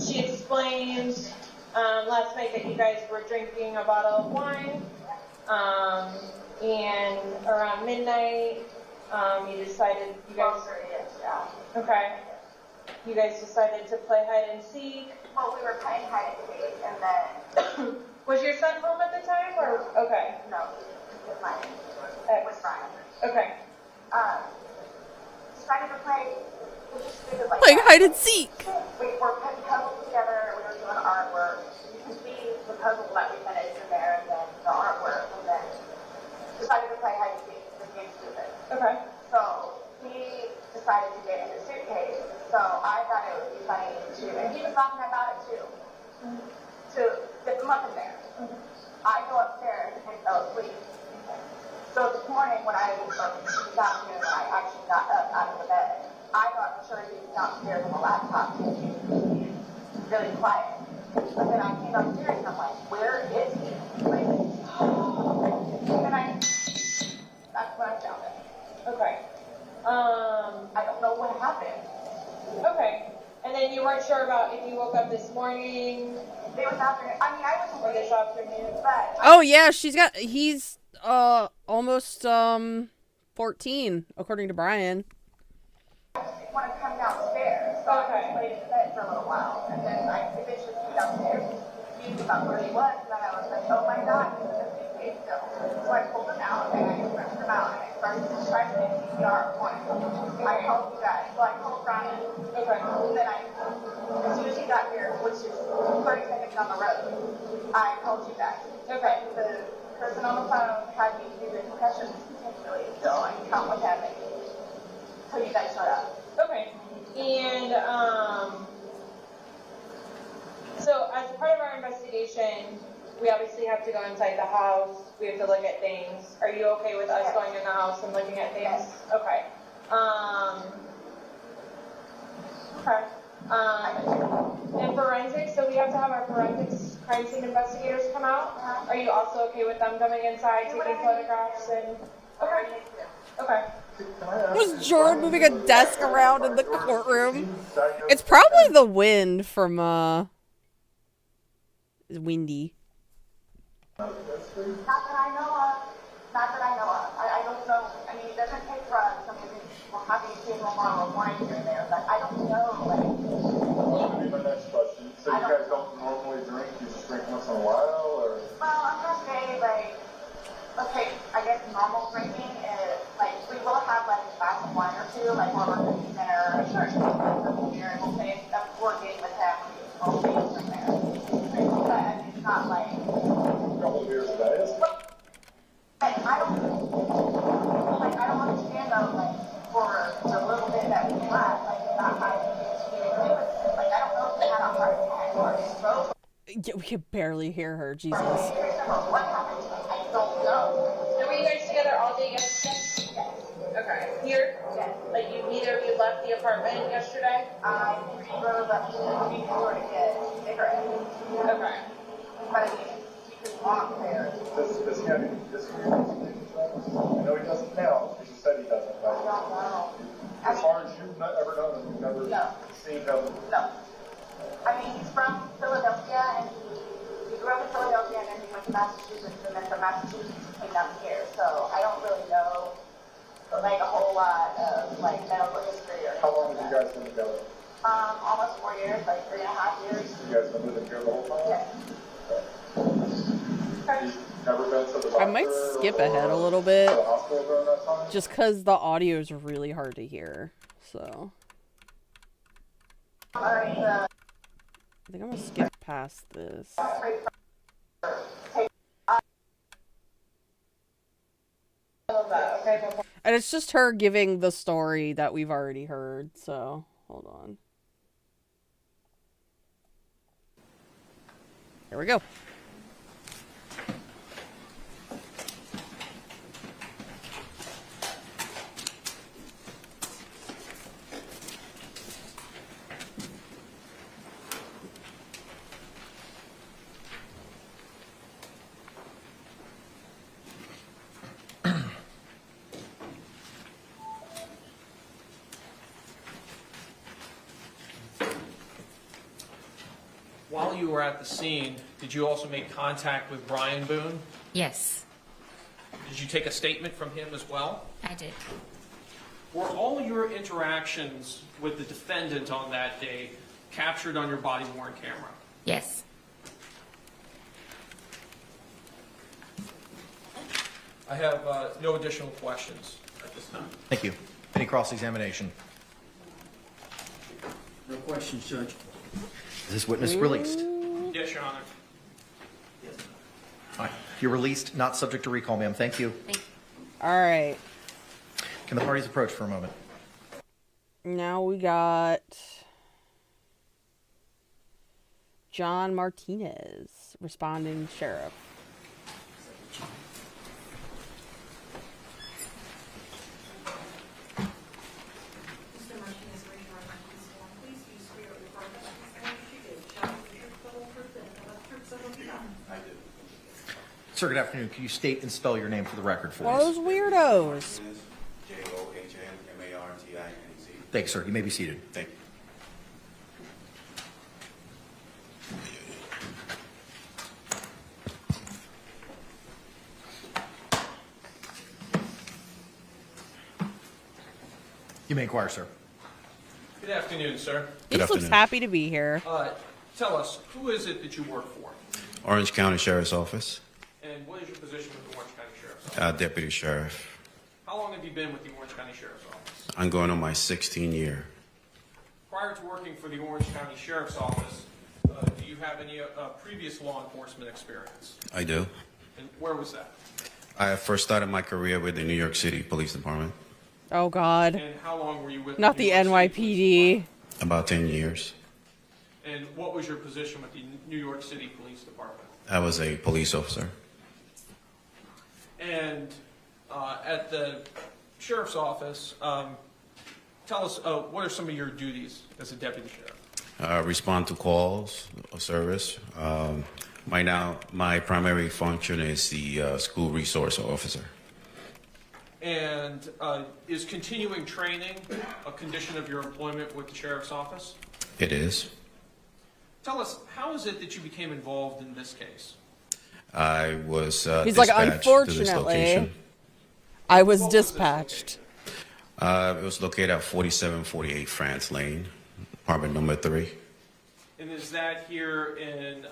she explained last night that you guys were drinking a bottle of wine, and around midnight, you decided you guys.
Yeah.
Okay. You guys decided to play hide and seek.
Well, we were playing hide and seek, and then
Was your son home at the time, or okay?
no, with my with Brian.
Okay.
Decided to play. We just stupid like
Playing
that.
hide and seek.
We were putting puzzles together. We were doing artwork. You can see the puzzle that we finished in there, and then the artwork, and then decided to play hide and seek. Just being stupid.
Okay.
So he decided to get in the suitcase. So I thought it would be funny to, and he was talking about it too, to get them up in there. I go upstairs and fell asleep. So this morning when I got here, and I actually got up out of the bed, I thought for sure he was downstairs on the laptop, really quiet. But then I came upstairs and I'm like, where is he? Like, and that's when I found it.
Okay.
I don't know what happened.
Okay. And then you weren't sure about if you woke up this morning.
It was afternoon. I mean, I was
or this afternoon.
But
Oh yeah, he's almost 14 according to Brian.
I didn't want to come downstairs, so I laid in bed for a little while, and then I eventually came downstairs, knew about where he was, and then I was like, oh my god, he's in the suitcase still. So I pulled him out, and I ripped him out, and I started to try to do CPR on him. I told you guys, so I told Brian, okay, and then as soon as he got here, which is 30 seconds down the road, I told you guys. Okay, the person on the phone had me do the concussions continually still and count what's happening. So you guys showed up.
Okay. And so as part of our investigation, we obviously have to go inside the house. We have to look at things. Are you okay with us going in the house and looking at things? Yes. Okay. And forensics, so we have to have our forensics crime scene investigators come out. Are you also okay with them coming inside, taking photographs and? Okay. Okay.
Was Jordan moving a desk around in the courtroom? It's probably the wind from it's windy.
Not that I know of. Not that I know of. I don't know. I mean, it doesn't take drugs. I mean, we're having a table or wine here and there, but I don't know. Like,
that would be my next question. So you guys don't normally drink? You just drink once in a while, or?
Well, I'm gonna say like, okay, I guess normal drinking is like we will have like a glass of wine or two, like while we're cooking dinner. Sure, beer, and we'll play a board game with him. We'll be from there. But it's not like
a couple of beers a day.
I don't understand though, like, for the little bit that we had, like, not having like, I don't know if they had a heart attack or a stroke.
Yeah, we can barely hear her, Jesus.
What happened to them? I don't know.
And were you guys together all day yesterday?
Yes.
Okay. Here?
Yes.
Like neither of you left the apartment yesterday?
I drove up to the store to get cigarettes.
Okay.
But I mean, you could walk there.
Does he have any history of these drugs? I know he doesn't now, because you said he doesn't.
I don't know.
As far as you've ever known him, you've never seen him?
No. I mean, he's from Philadelphia, and he grew up in Philadelphia, and then he went to Massachusetts, and then from Massachusetts he came down here. So I don't really know, like, a whole lot of, like, medical history or anything.
How long have you guys been together?
Almost 4 years, like 3.5 years.
You guys been living here the whole time?
Yes.
He's never been to the doctor?
I might skip ahead a little bit,
To the hospital during that time?
just because the audio is really hard to hear. So I think I'm gonna skip past this. And it's just her giving the story that we've already heard. So hold on. Here we go.
while you were at the scene, did you also make contact with Brian Boone?
Yes,
Did you take a statement from him as well?
I did.
Were all your interactions with the defendant on that day captured on your body-worn camera?
Yes.
I have no additional questions at this time.
Thank you. Any cross-examination?
No questions, Judge.
Is this witness released?
Yes, Your Honor.
All right. You're released, not subject to recall, ma'am. Thank you.
All right.
Can the parties approach for a moment?
Now we got John Martinez, responding sheriff.
Mr. Martinez, raise your right hand and sworn. Please, do you swear or affirm that the testimony you give shall be the truth, the whole truth, and nothing but the truth, so help you God?
I do. Sir, good afternoon. Can you state and spell your name for the record for us?
Those weirdos.
Johnmartinez.
Thank you, sir. You may be seated.
Thank you.
You may inquire, sir.
Good afternoon, sir.
He just looks happy to be here.
Tell us, who is it that you work for?
Orange County Sheriff's Office,
And what is your position with the Orange County Sheriff's Office?
Deputy Sheriff.
How long have you been with the Orange County Sheriff's Office?
I'm going on my 16th year.
Prior to working for the Orange County Sheriff's Office, do you have any previous law enforcement experience?
I do.
And where was that?
I first started my career with the New York City Police Department,
Oh, God.
And how long were you with
Not the NYPD.
about 10 years.
And what was your position with the New York City Police Department?
I was a police officer.
And at the Sheriff's Office, tell us, what are some of your duties as a deputy sheriff?
Respond to calls of service. My primary function is the school resource officer.
And is continuing training a condition of your employment with the Sheriff's Office?
It is.
Tell us, how is it that you became involved in this case?
I was
He's like,
dispatched to this
unfortunately,
location.
I was dispatched.
It was located at 4748 France Lane, apartment number 3.
And is that here in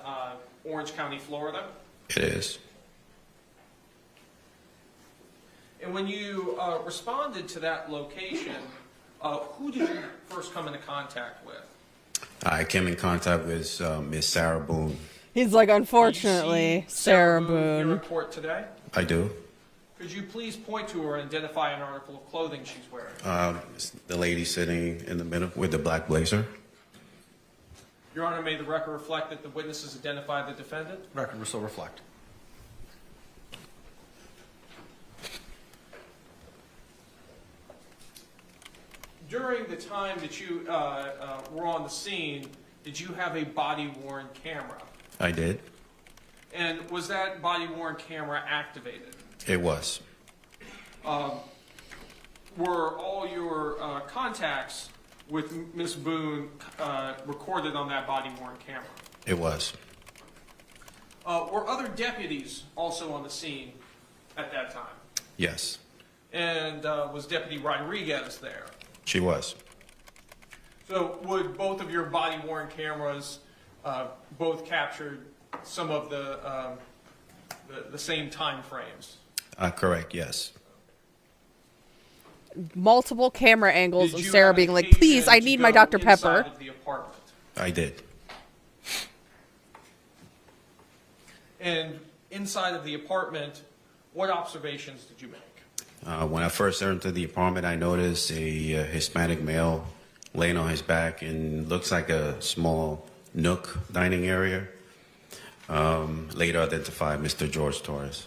Orange County, Florida?
It is.
And when you responded to that location, who did you first come into contact with?
I came in contact with Miss Sarah Boone.
He's like, unfortunately, Sarah
In
Boone.
your report today?
I do.
Could you please point to her and identify an article of clothing she's wearing?
The lady sitting in the middle with the black blazer.
Your Honor, may the record reflect that the witnesses identify the defendant?
Record will so reflect.
During the time that you were on the scene, did you have a body-worn camera?
I did.
And was that body-worn camera activated?
It was.
Were all your contacts with Ms. Boone recorded on that body-worn camera?
It was.
Were other deputies also on the scene at that time?
Yes,
And was Deputy Rodriguez there?
she was.
So would both of your body-worn cameras both capture some of the same time frames?
Correct, yes.
Multiple camera angles
Did
of
you
Sarah
have
being like,
occasion
please, I
to
need my
go
Dr. Pepper.
inside of the apartment?
I did.
And inside of the apartment, what observations did you make?
When I first entered the apartment, I noticed a Hispanic male laying on his back and looks like a small nook dining area. Later identified Mr. George Torres.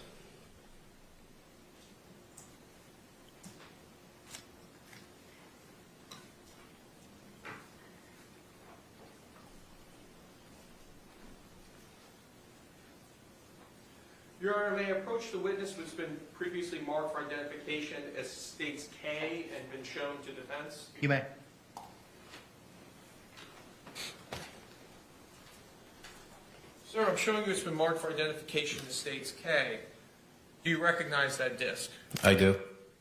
Your Honor, may I approach the witness who's been previously marked for identification as states K and been shown to defense?
You may.
Sir, I'm showing you it's been marked for identification in states K. Do you recognize that disc?
I do.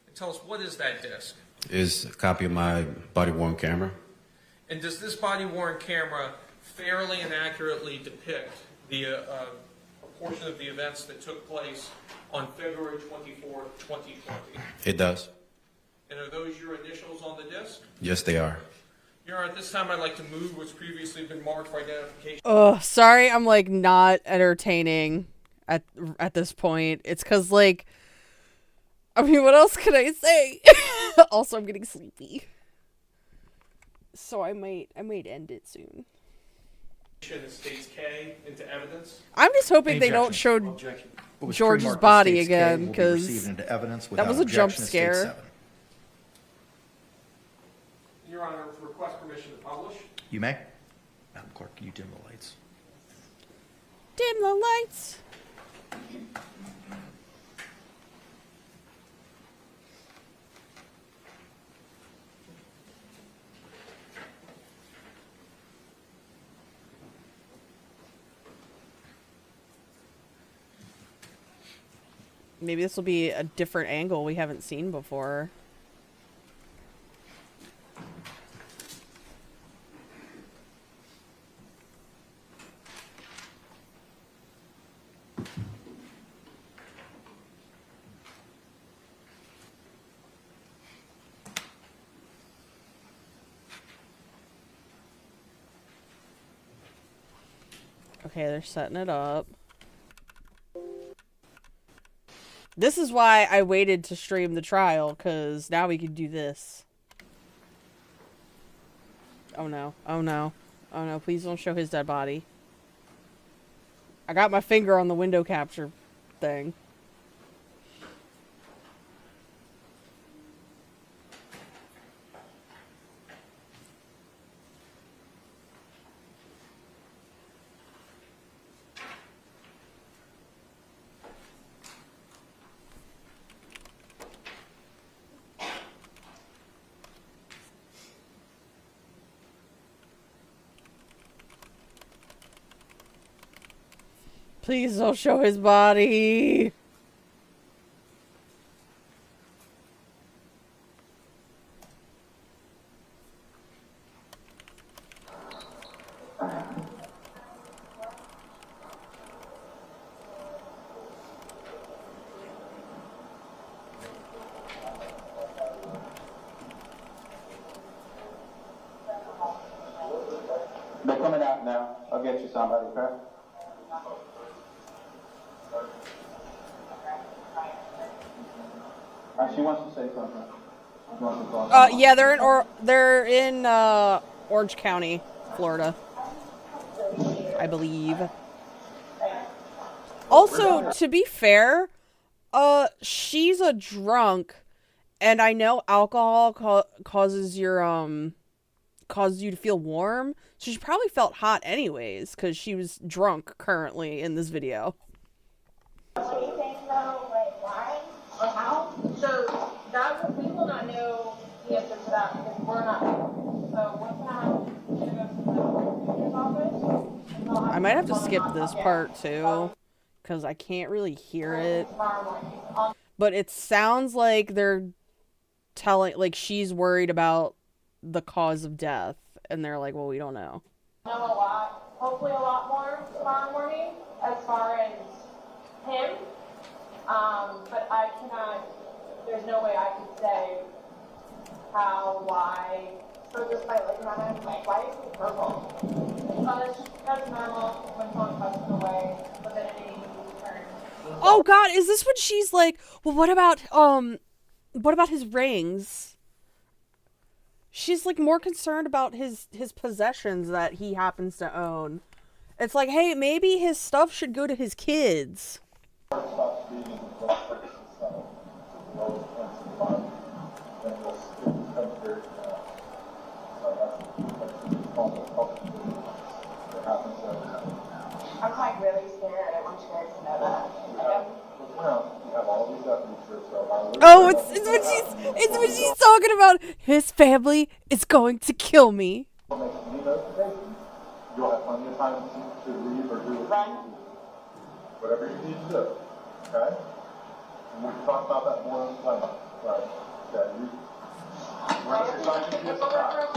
And tell us, what is that disc?
Is a copy of my body-worn camera.
And does this body-worn camera fairly and accurately depict the a portion of the events that took place on February 24th, 2020?
It does.
And are those your initials on the disc?
Yes, they are.
Your Honor, at this time I'd like to move what's previously been marked for identification.
Ugh, sorry, I'm like not entertaining at this point. It's because like, I mean, what else can I say? Also, I'm getting sleepy, so I might end it soon.
In states K into evidence.
I'm just hoping
Any
they don't show
objection? What was
George's
pre-marked as
body
states K
again
will be
because
received into evidence
that
without
was a jump
objection as states
scare.
7.
Your Honor, request permission to publish.
You may. Madam Clerk, can you dim the lights?
Dim the lights. Maybe this will be a different angle we haven't seen before. Okay, they're setting it up. This is why I waited to stream the trial, because now we can do this. Oh no. Oh no. Oh no, please don't show his dead body. I got my finger on the window capture thing. Please don't show his body.
They're coming out now. I'll get you somebody, okay? She wants to say something. She wants to talk.
Yeah, they're in Orange County, Florida, I believe. Also, to be fair, she's a drunk, and I know alcohol causes you to feel warm, so she probably felt hot anyways, because she was drunk currently in this video.
Or how? So that we will not know the answer to that because we're not. So what's gonna happen? We're gonna go to the judge's office.
I might have to skip this part too, because I can't really hear it. But it sounds like they're telling, like she's worried about the cause of death, and they're like, well, we don't know.
Know a lot, hopefully a lot more tomorrow morning as far as him. But I cannot, there's no way I could say how, why. So just by looking at him, like, why is he purple? That's normal when someone passes away, but then it turns.
Oh god, is this when she's like, well, what about his rings? She's like more concerned about his possessions that he happens to own. It's like, hey, maybe his stuff should go to his kids.
I'm like really scared. I want you guys to know that.
Oh, it's when she's talking about his family is going to kill me.
You'll have plenty of time to read or do
run.
Whatever you need to do, okay? And we can talk about that more in Sunday. Right. Okay, you, whether you're trying to be a surprise.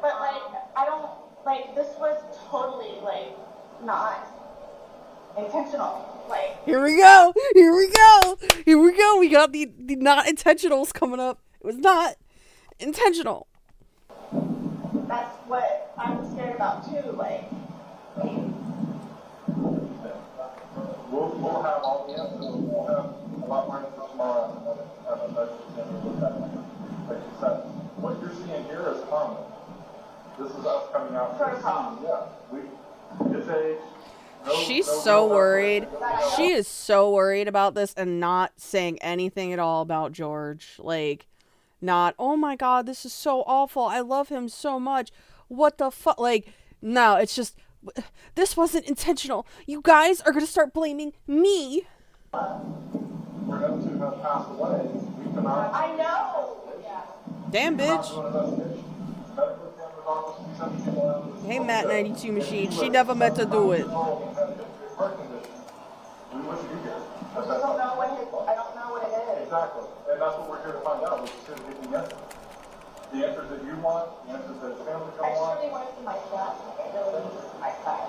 But like, I don't, like, this was totally, like, not intentional. Like,
Here we go. Here we go. Here we go. We got the not intentionals coming up. It was not intentional.
that's what I'm scared about too. Like,
We'll have all the answers. We'll have a lot more answers tomorrow and have a budget and look at it. Like you said, what you're seeing here is common. This is us coming out.
Protocol.
Yeah, this age.
She's so worried. She is so worried about this and not saying anything at all about George. Like, not, oh my God, this is so awful. I love him so much. What the fuck? Like, no, it's just, this wasn't intentional. You guys are going to start blaming me.
For them to have passed away, we cannot.
I know.
Damn, bitch. Hey, Matt 92 Machine. She never meant to do it.
We wouldn't be here.
I don't know what it is.
Exactly. And that's what we're here to find out. We're just here to get the answers. The answers that you want, the answers that his family
I
want.
really want to see my son. I really need to see my son.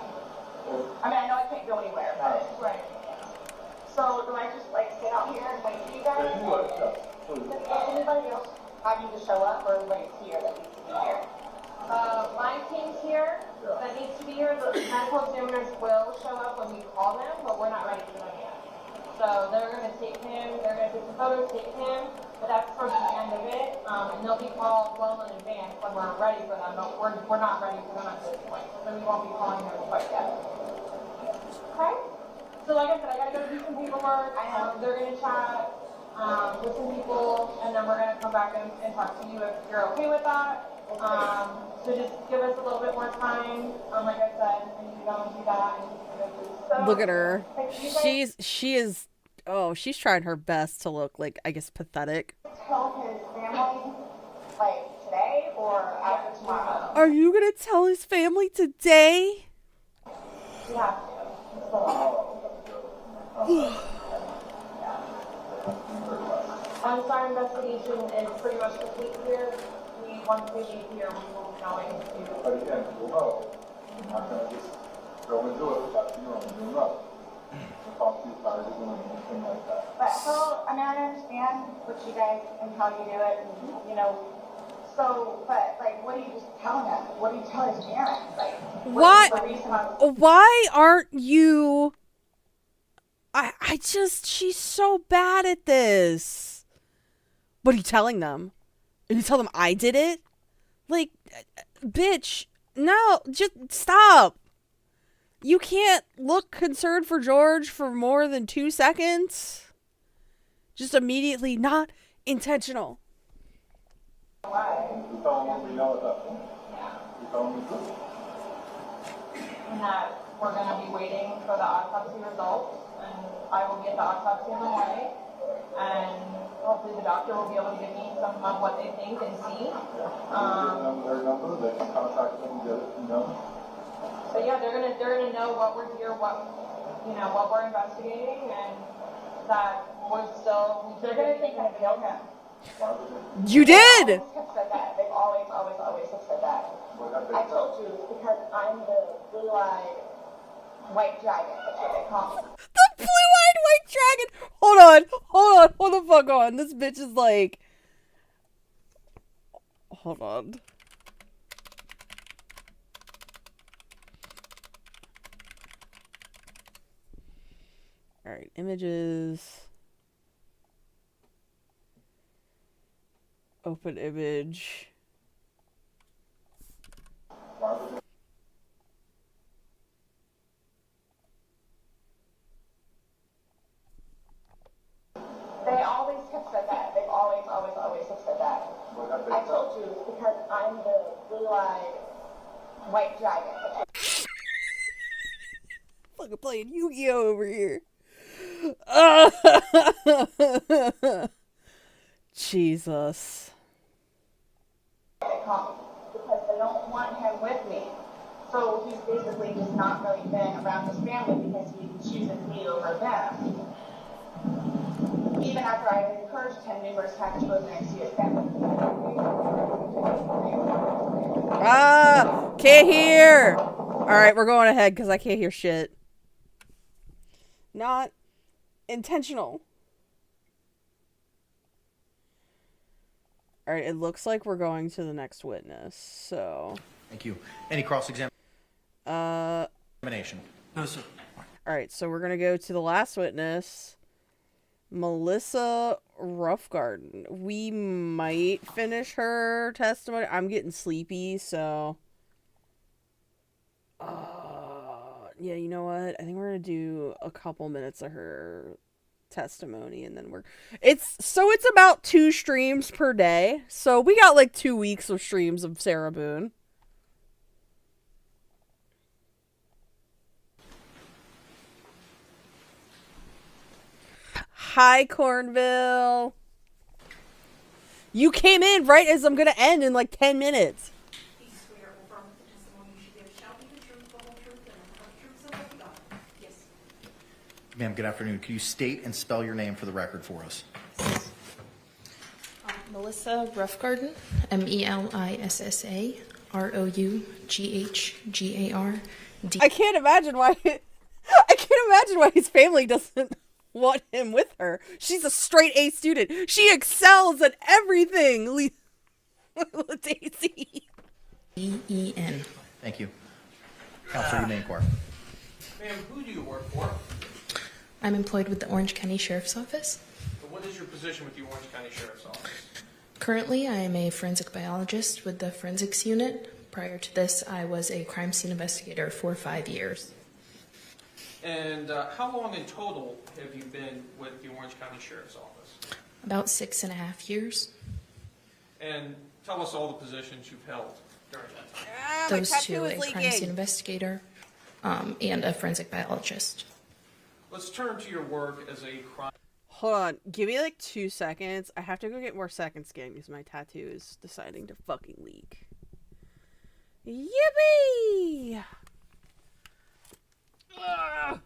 I mean, I know I can't go anywhere, but right. So do I just like sit out here and wait for you guys?
If you would, yes, please.
Does anybody else have you to show up, or everybody's here that needs to be here?
My team's here that needs to be here. The medical examiners will show up when we call them, but we're not ready for them yet. So they're going to take him, they're going to take some photos, take him, but that's towards the end of it. And they'll be called well in advance when we're ready for them, but we're not ready for them at this point. So we won't be calling them quite yet. Okay? So like I said, I got to go do some paperwork. They're going to chat with some people, and then we're going to come back and talk to you if you're okay with that. So just give us a little bit more time, like I said, and you go and do that. So,
Look at her.
like,
She is, oh, she's trying her best to look like, I guess, pathetic.
Tell his family, like today or after tomorrow.
Are you going to tell his family today?
You have to.
Our investigation is pretty much complete here. Once we leave here, we will be going to.
But again, we'll know. I'm not going to just go and do it without you knowing. You'll know. We'll talk to you about it doing anything like that.
But how, I mean, I understand what you guys and how you do it, and you know. So, but like, what are you just telling us? What do you tell his parents? Like,
Why aren't you? I just, she's so bad at this. What are you telling them? Are you tell them I did it? Like, bitch, no, just stop. You can't look concerned for George for more than 2 seconds. Just immediately not intentional.
Why?
We tell them what we know at that point. We tell them the truth.
And that we're going to be waiting for the autopsy results, and I will get the autopsy in the morning, and hopefully the doctor will be able to give me some of what they think and see.
Give them their number, they can contact them and get it from them.
So yeah, they're gonna know what we're here, what we're investigating, and that
They're gonna think I killed him.
You did!
They've always have said that. They've always have said that. I told you because I'm the blue-eyed white dragon. That's what they call me.
The blue-eyed white dragon! Hold the fuck on. This bitch is like... Hold on. Alright, images. Open image.
They always have said that. They've always have said that. I told you because I'm the blue-eyed white dragon.
Fucking playing Yu-Gi-Oh over here. Jesus.
They call me because they don't want him with me. So he's basically just not really been around his family because he chooses me over them. Even after I encouraged him numerous times to go there and see his family.
Ah, can't hear. All right, we're going ahead because I can't hear shit. Not intentional. All right, it looks like we're going to the next witness. So.
Thank you. Any cross-examination?
No, sir.
All right, so we're gonna go to the last witness, Melissa Roughgarden. We might finish her testimony. I'm getting sleepy, so. Yeah, you know what? I think we're gonna do a couple minutes of her testimony, and then it's about 2 streams per day. So we got like 2 weeks of streams of Sarah Boone. Hi, Cornville. You came in right as I'm gonna end in like 10 minutes.
Do you swear or affirm that the testimony you should give shall be the truth, the whole truth, and nothing but the truth, so help you God? Yes.
Ma'am, good afternoon. Can you state and spell your name for the record for us?
Melissa Roughgarden, Melissa RoughghardD.
I can't imagine why his family doesn't want him with her. She's a straight A student. She excels at everything. Daisy.
E-E-N.
Thank you. Counselor, you may inquire.
Ma'am, who do you work for?
I'm employed with the Orange County Sheriff's Office.
What is your position with the Orange County Sheriff's Office?
Currently, I am a forensic biologist with the forensics unit. Prior to this, I was a crime scene investigator for 5 years.
And how long in total have you been with the Orange County Sheriff's Office?
About 6.5 years.
And tell us all the positions you've held during that time.
Those two, a crime scene investigator and a forensic biologist.
Let's turn to your work as a crime.
Hold on. Give me like 2 seconds. I have to go get more second skin because my tattoo is deciding to fucking leak. Yippee! Ugh.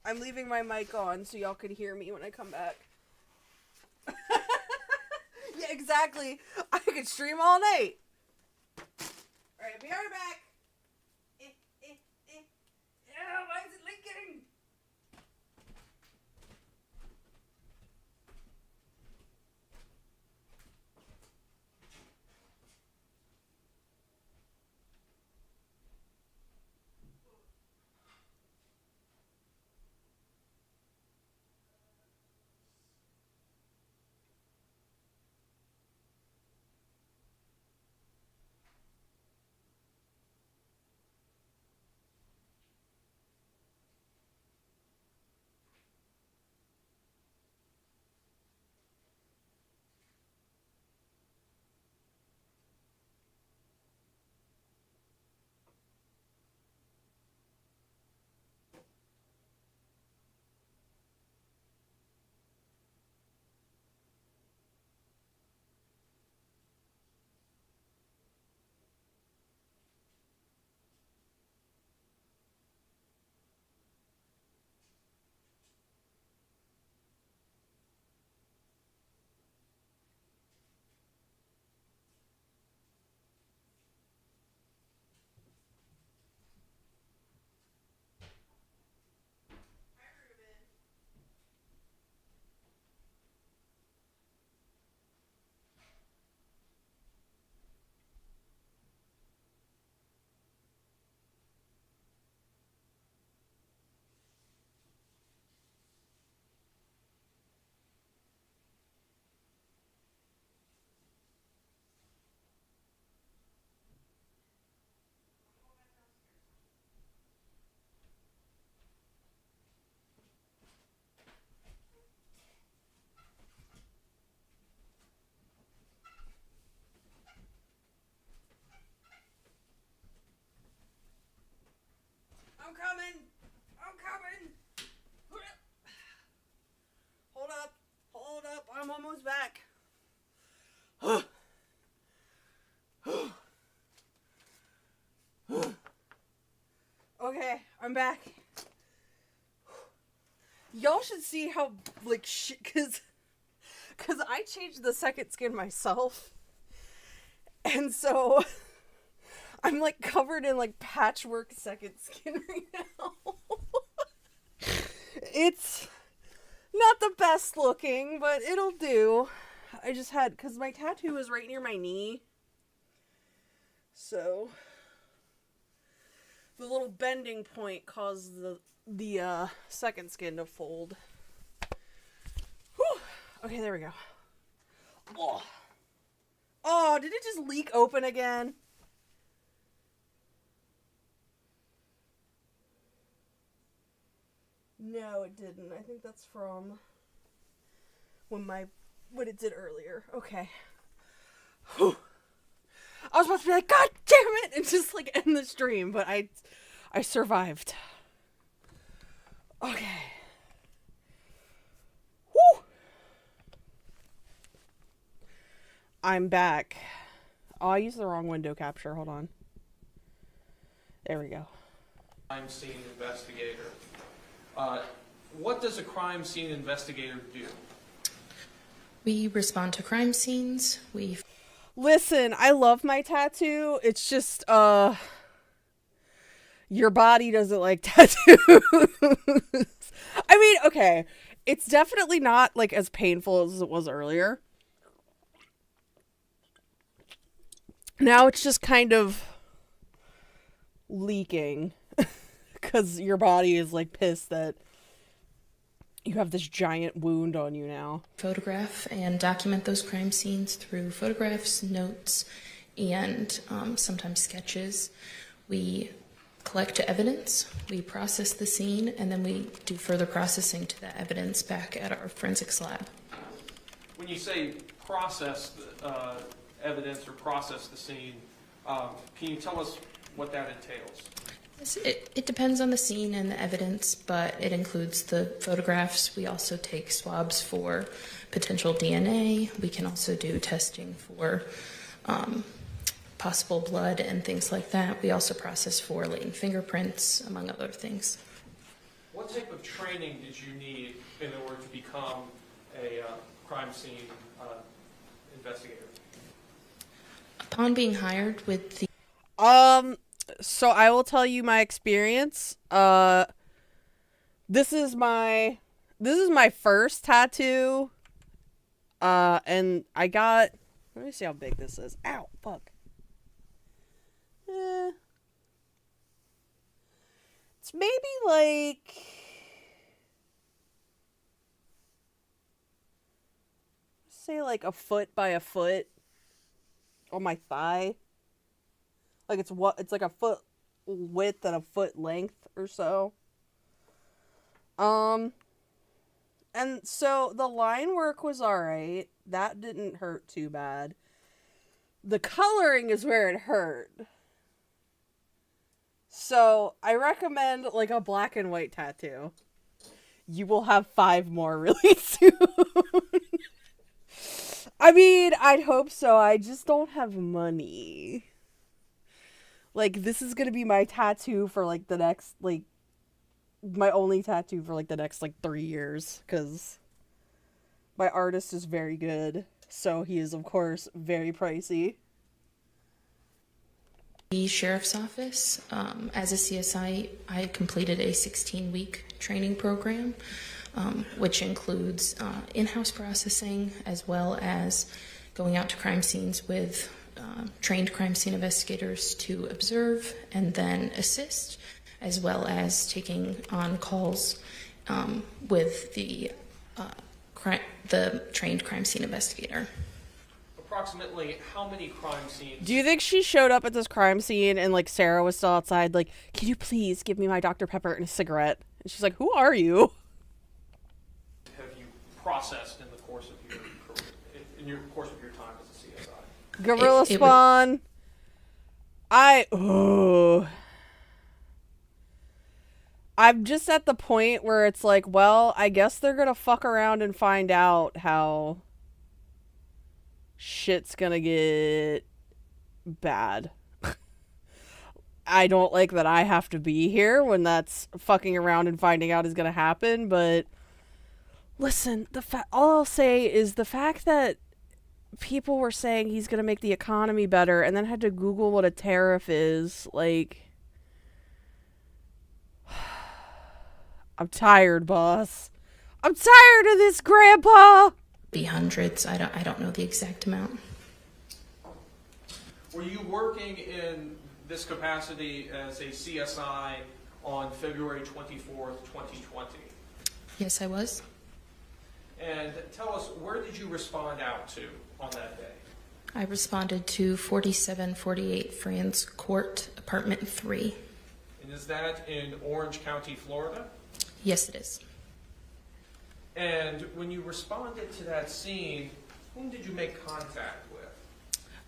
I'm leaving my mic on so y'all can hear me when I come back. Yeah, exactly. I could stream all night. Alright, be right back. Why is it leaking? I'm coming. I'm coming. Hold up. Hold up. I'm almost back. Okay, I'm back. Y'all should see how, like, shit, cause I changed the second skin myself. And so, I'm, like, covered in, like, patchwork second skin right now. It's not the best looking, but it'll do. I just had, cause my tattoo is right near my knee. So, the little bending point caused the second skin to fold. Whew. Okay, there we go. Oh, did it just leak open again? No, it didn't. I think that's from what it did earlier. Okay. Whew. I was about to be like, God damn it, and just like end the stream, but I survived. Okay. Woo! I'm back. Oh, I used the wrong window capture. Hold on. There we go.
Crime scene investigator. What does a crime scene investigator do?
We respond to crime scenes.
Listen, I love my tattoo. It's just, your body doesn't like tattoos. I mean, okay. It's definitely not, like, as painful as it was earlier. Now it's just kind of leaking. Because your body is, like, pissed that you have this giant wound on you now.
Photograph and document those crime scenes through photographs, notes, and sometimes sketches. We collect evidence, we process the scene, and then we do further processing to that evidence back at our forensics lab.
When you say process evidence or process the scene, can you tell us what that entails?
It depends on the scene and the evidence, but it includes the photographs. We also take swabs for potential DNA. We can also do testing for possible blood and things like that. We also process for latent fingerprints, among other things.
What type of training did you need in order to become a crime scene investigator?
Upon being hired with the
So I will tell you my experience. This is my first tattoo. And I got, let me see how big this is. Ow, fuck. It's maybe like, say like a foot by a foot on my thigh. Like it's like a foot width and a foot length or so. And so the line work was alright. That didn't hurt too bad. The coloring is where it hurt. So I recommend like a black and white tattoo. You will have 5 more really soon. I mean, I'd hope so. I just don't have money. Like, this is gonna be my tattoo for, like, the next, like, my only tattoo for, like, the next, like, 3 years. Because my artist is very good. So he is, of course, very pricey.
The sheriff's office, as a CSI, I completed a 16-week training program, which includes in-house processing as well as going out to crime scenes with trained crime scene investigators to observe and then assist, as well as taking on calls with the trained crime scene investigator.
Approximately how many crime scenes?
Do you think she showed up at this crime scene and, like, Sarah was still outside, like, can you please give me my Dr. Pepper and a cigarette? And she's like, who are you?
Have you processed in the course of your career, in your course of your time as a CSI?
Gorilla Spawn. I'm just at the point where it's like, well, I guess they're gonna fuck around and find out how shit's gonna get bad. I don't like that I have to be here when that's fucking around and finding out is gonna happen, but listen, all I'll say is the fact that people were saying he's gonna make the economy better and then had to Google what a tariff is, like, I'm tired, boss. I'm tired of this, Grandpa!
Be hundreds. I don't know the exact amount.
Were you working in this capacity as a CSI on February 24th, 2020?
Yes, I was.
And tell us, where did you respond out to on that day?
I responded to 4748 Franz Court, apartment 3.
And is that in Orange County, Florida?
Yes, it is.
And when you responded to that scene, whom did you make contact with?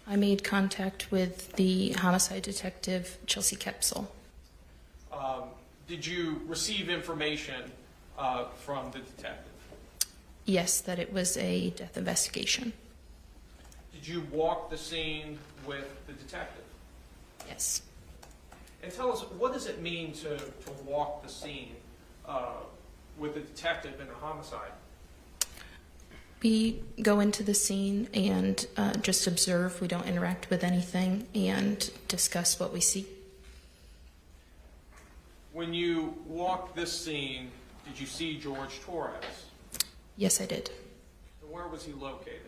I made contact with the homicide detective, Chelsea Kepsel.
Did you receive information from the detective?
Yes, that it was a death investigation.
Did you walk the scene with the detective?
Yes.
And tell us, what does it mean to walk the scene with the detective in a homicide?
We go into the scene and just observe. We don't interact with anything and discuss what we see.
When you walked this scene, did you see George Torres?
Yes, I did.
And where was he located?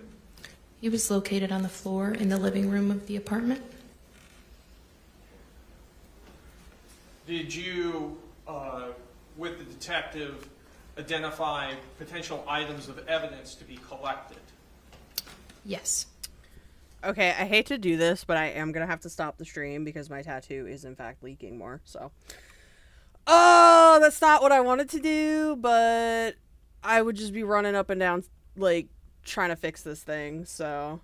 He was located on the floor in the living room of the apartment.
Did you, with the detective, identify potential items of evidence to be collected?
Yes.
Okay, I hate to do this, but I am gonna have to stop the stream because my tattoo is in fact leaking more, so. Oh, that's not what I wanted to do, but I would just be running up and down, like, trying to fix this thing, so.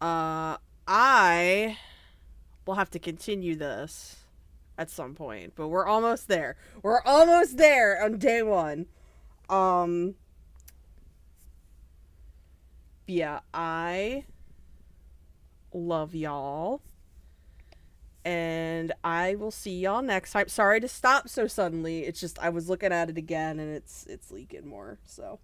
I will have to continue this at some point, but we're almost there. We're almost there on day 1. Yeah, I love y'all. And I will see y'all next time. Sorry to stop so suddenly. It's just I was looking at it again and it's leaking more, so.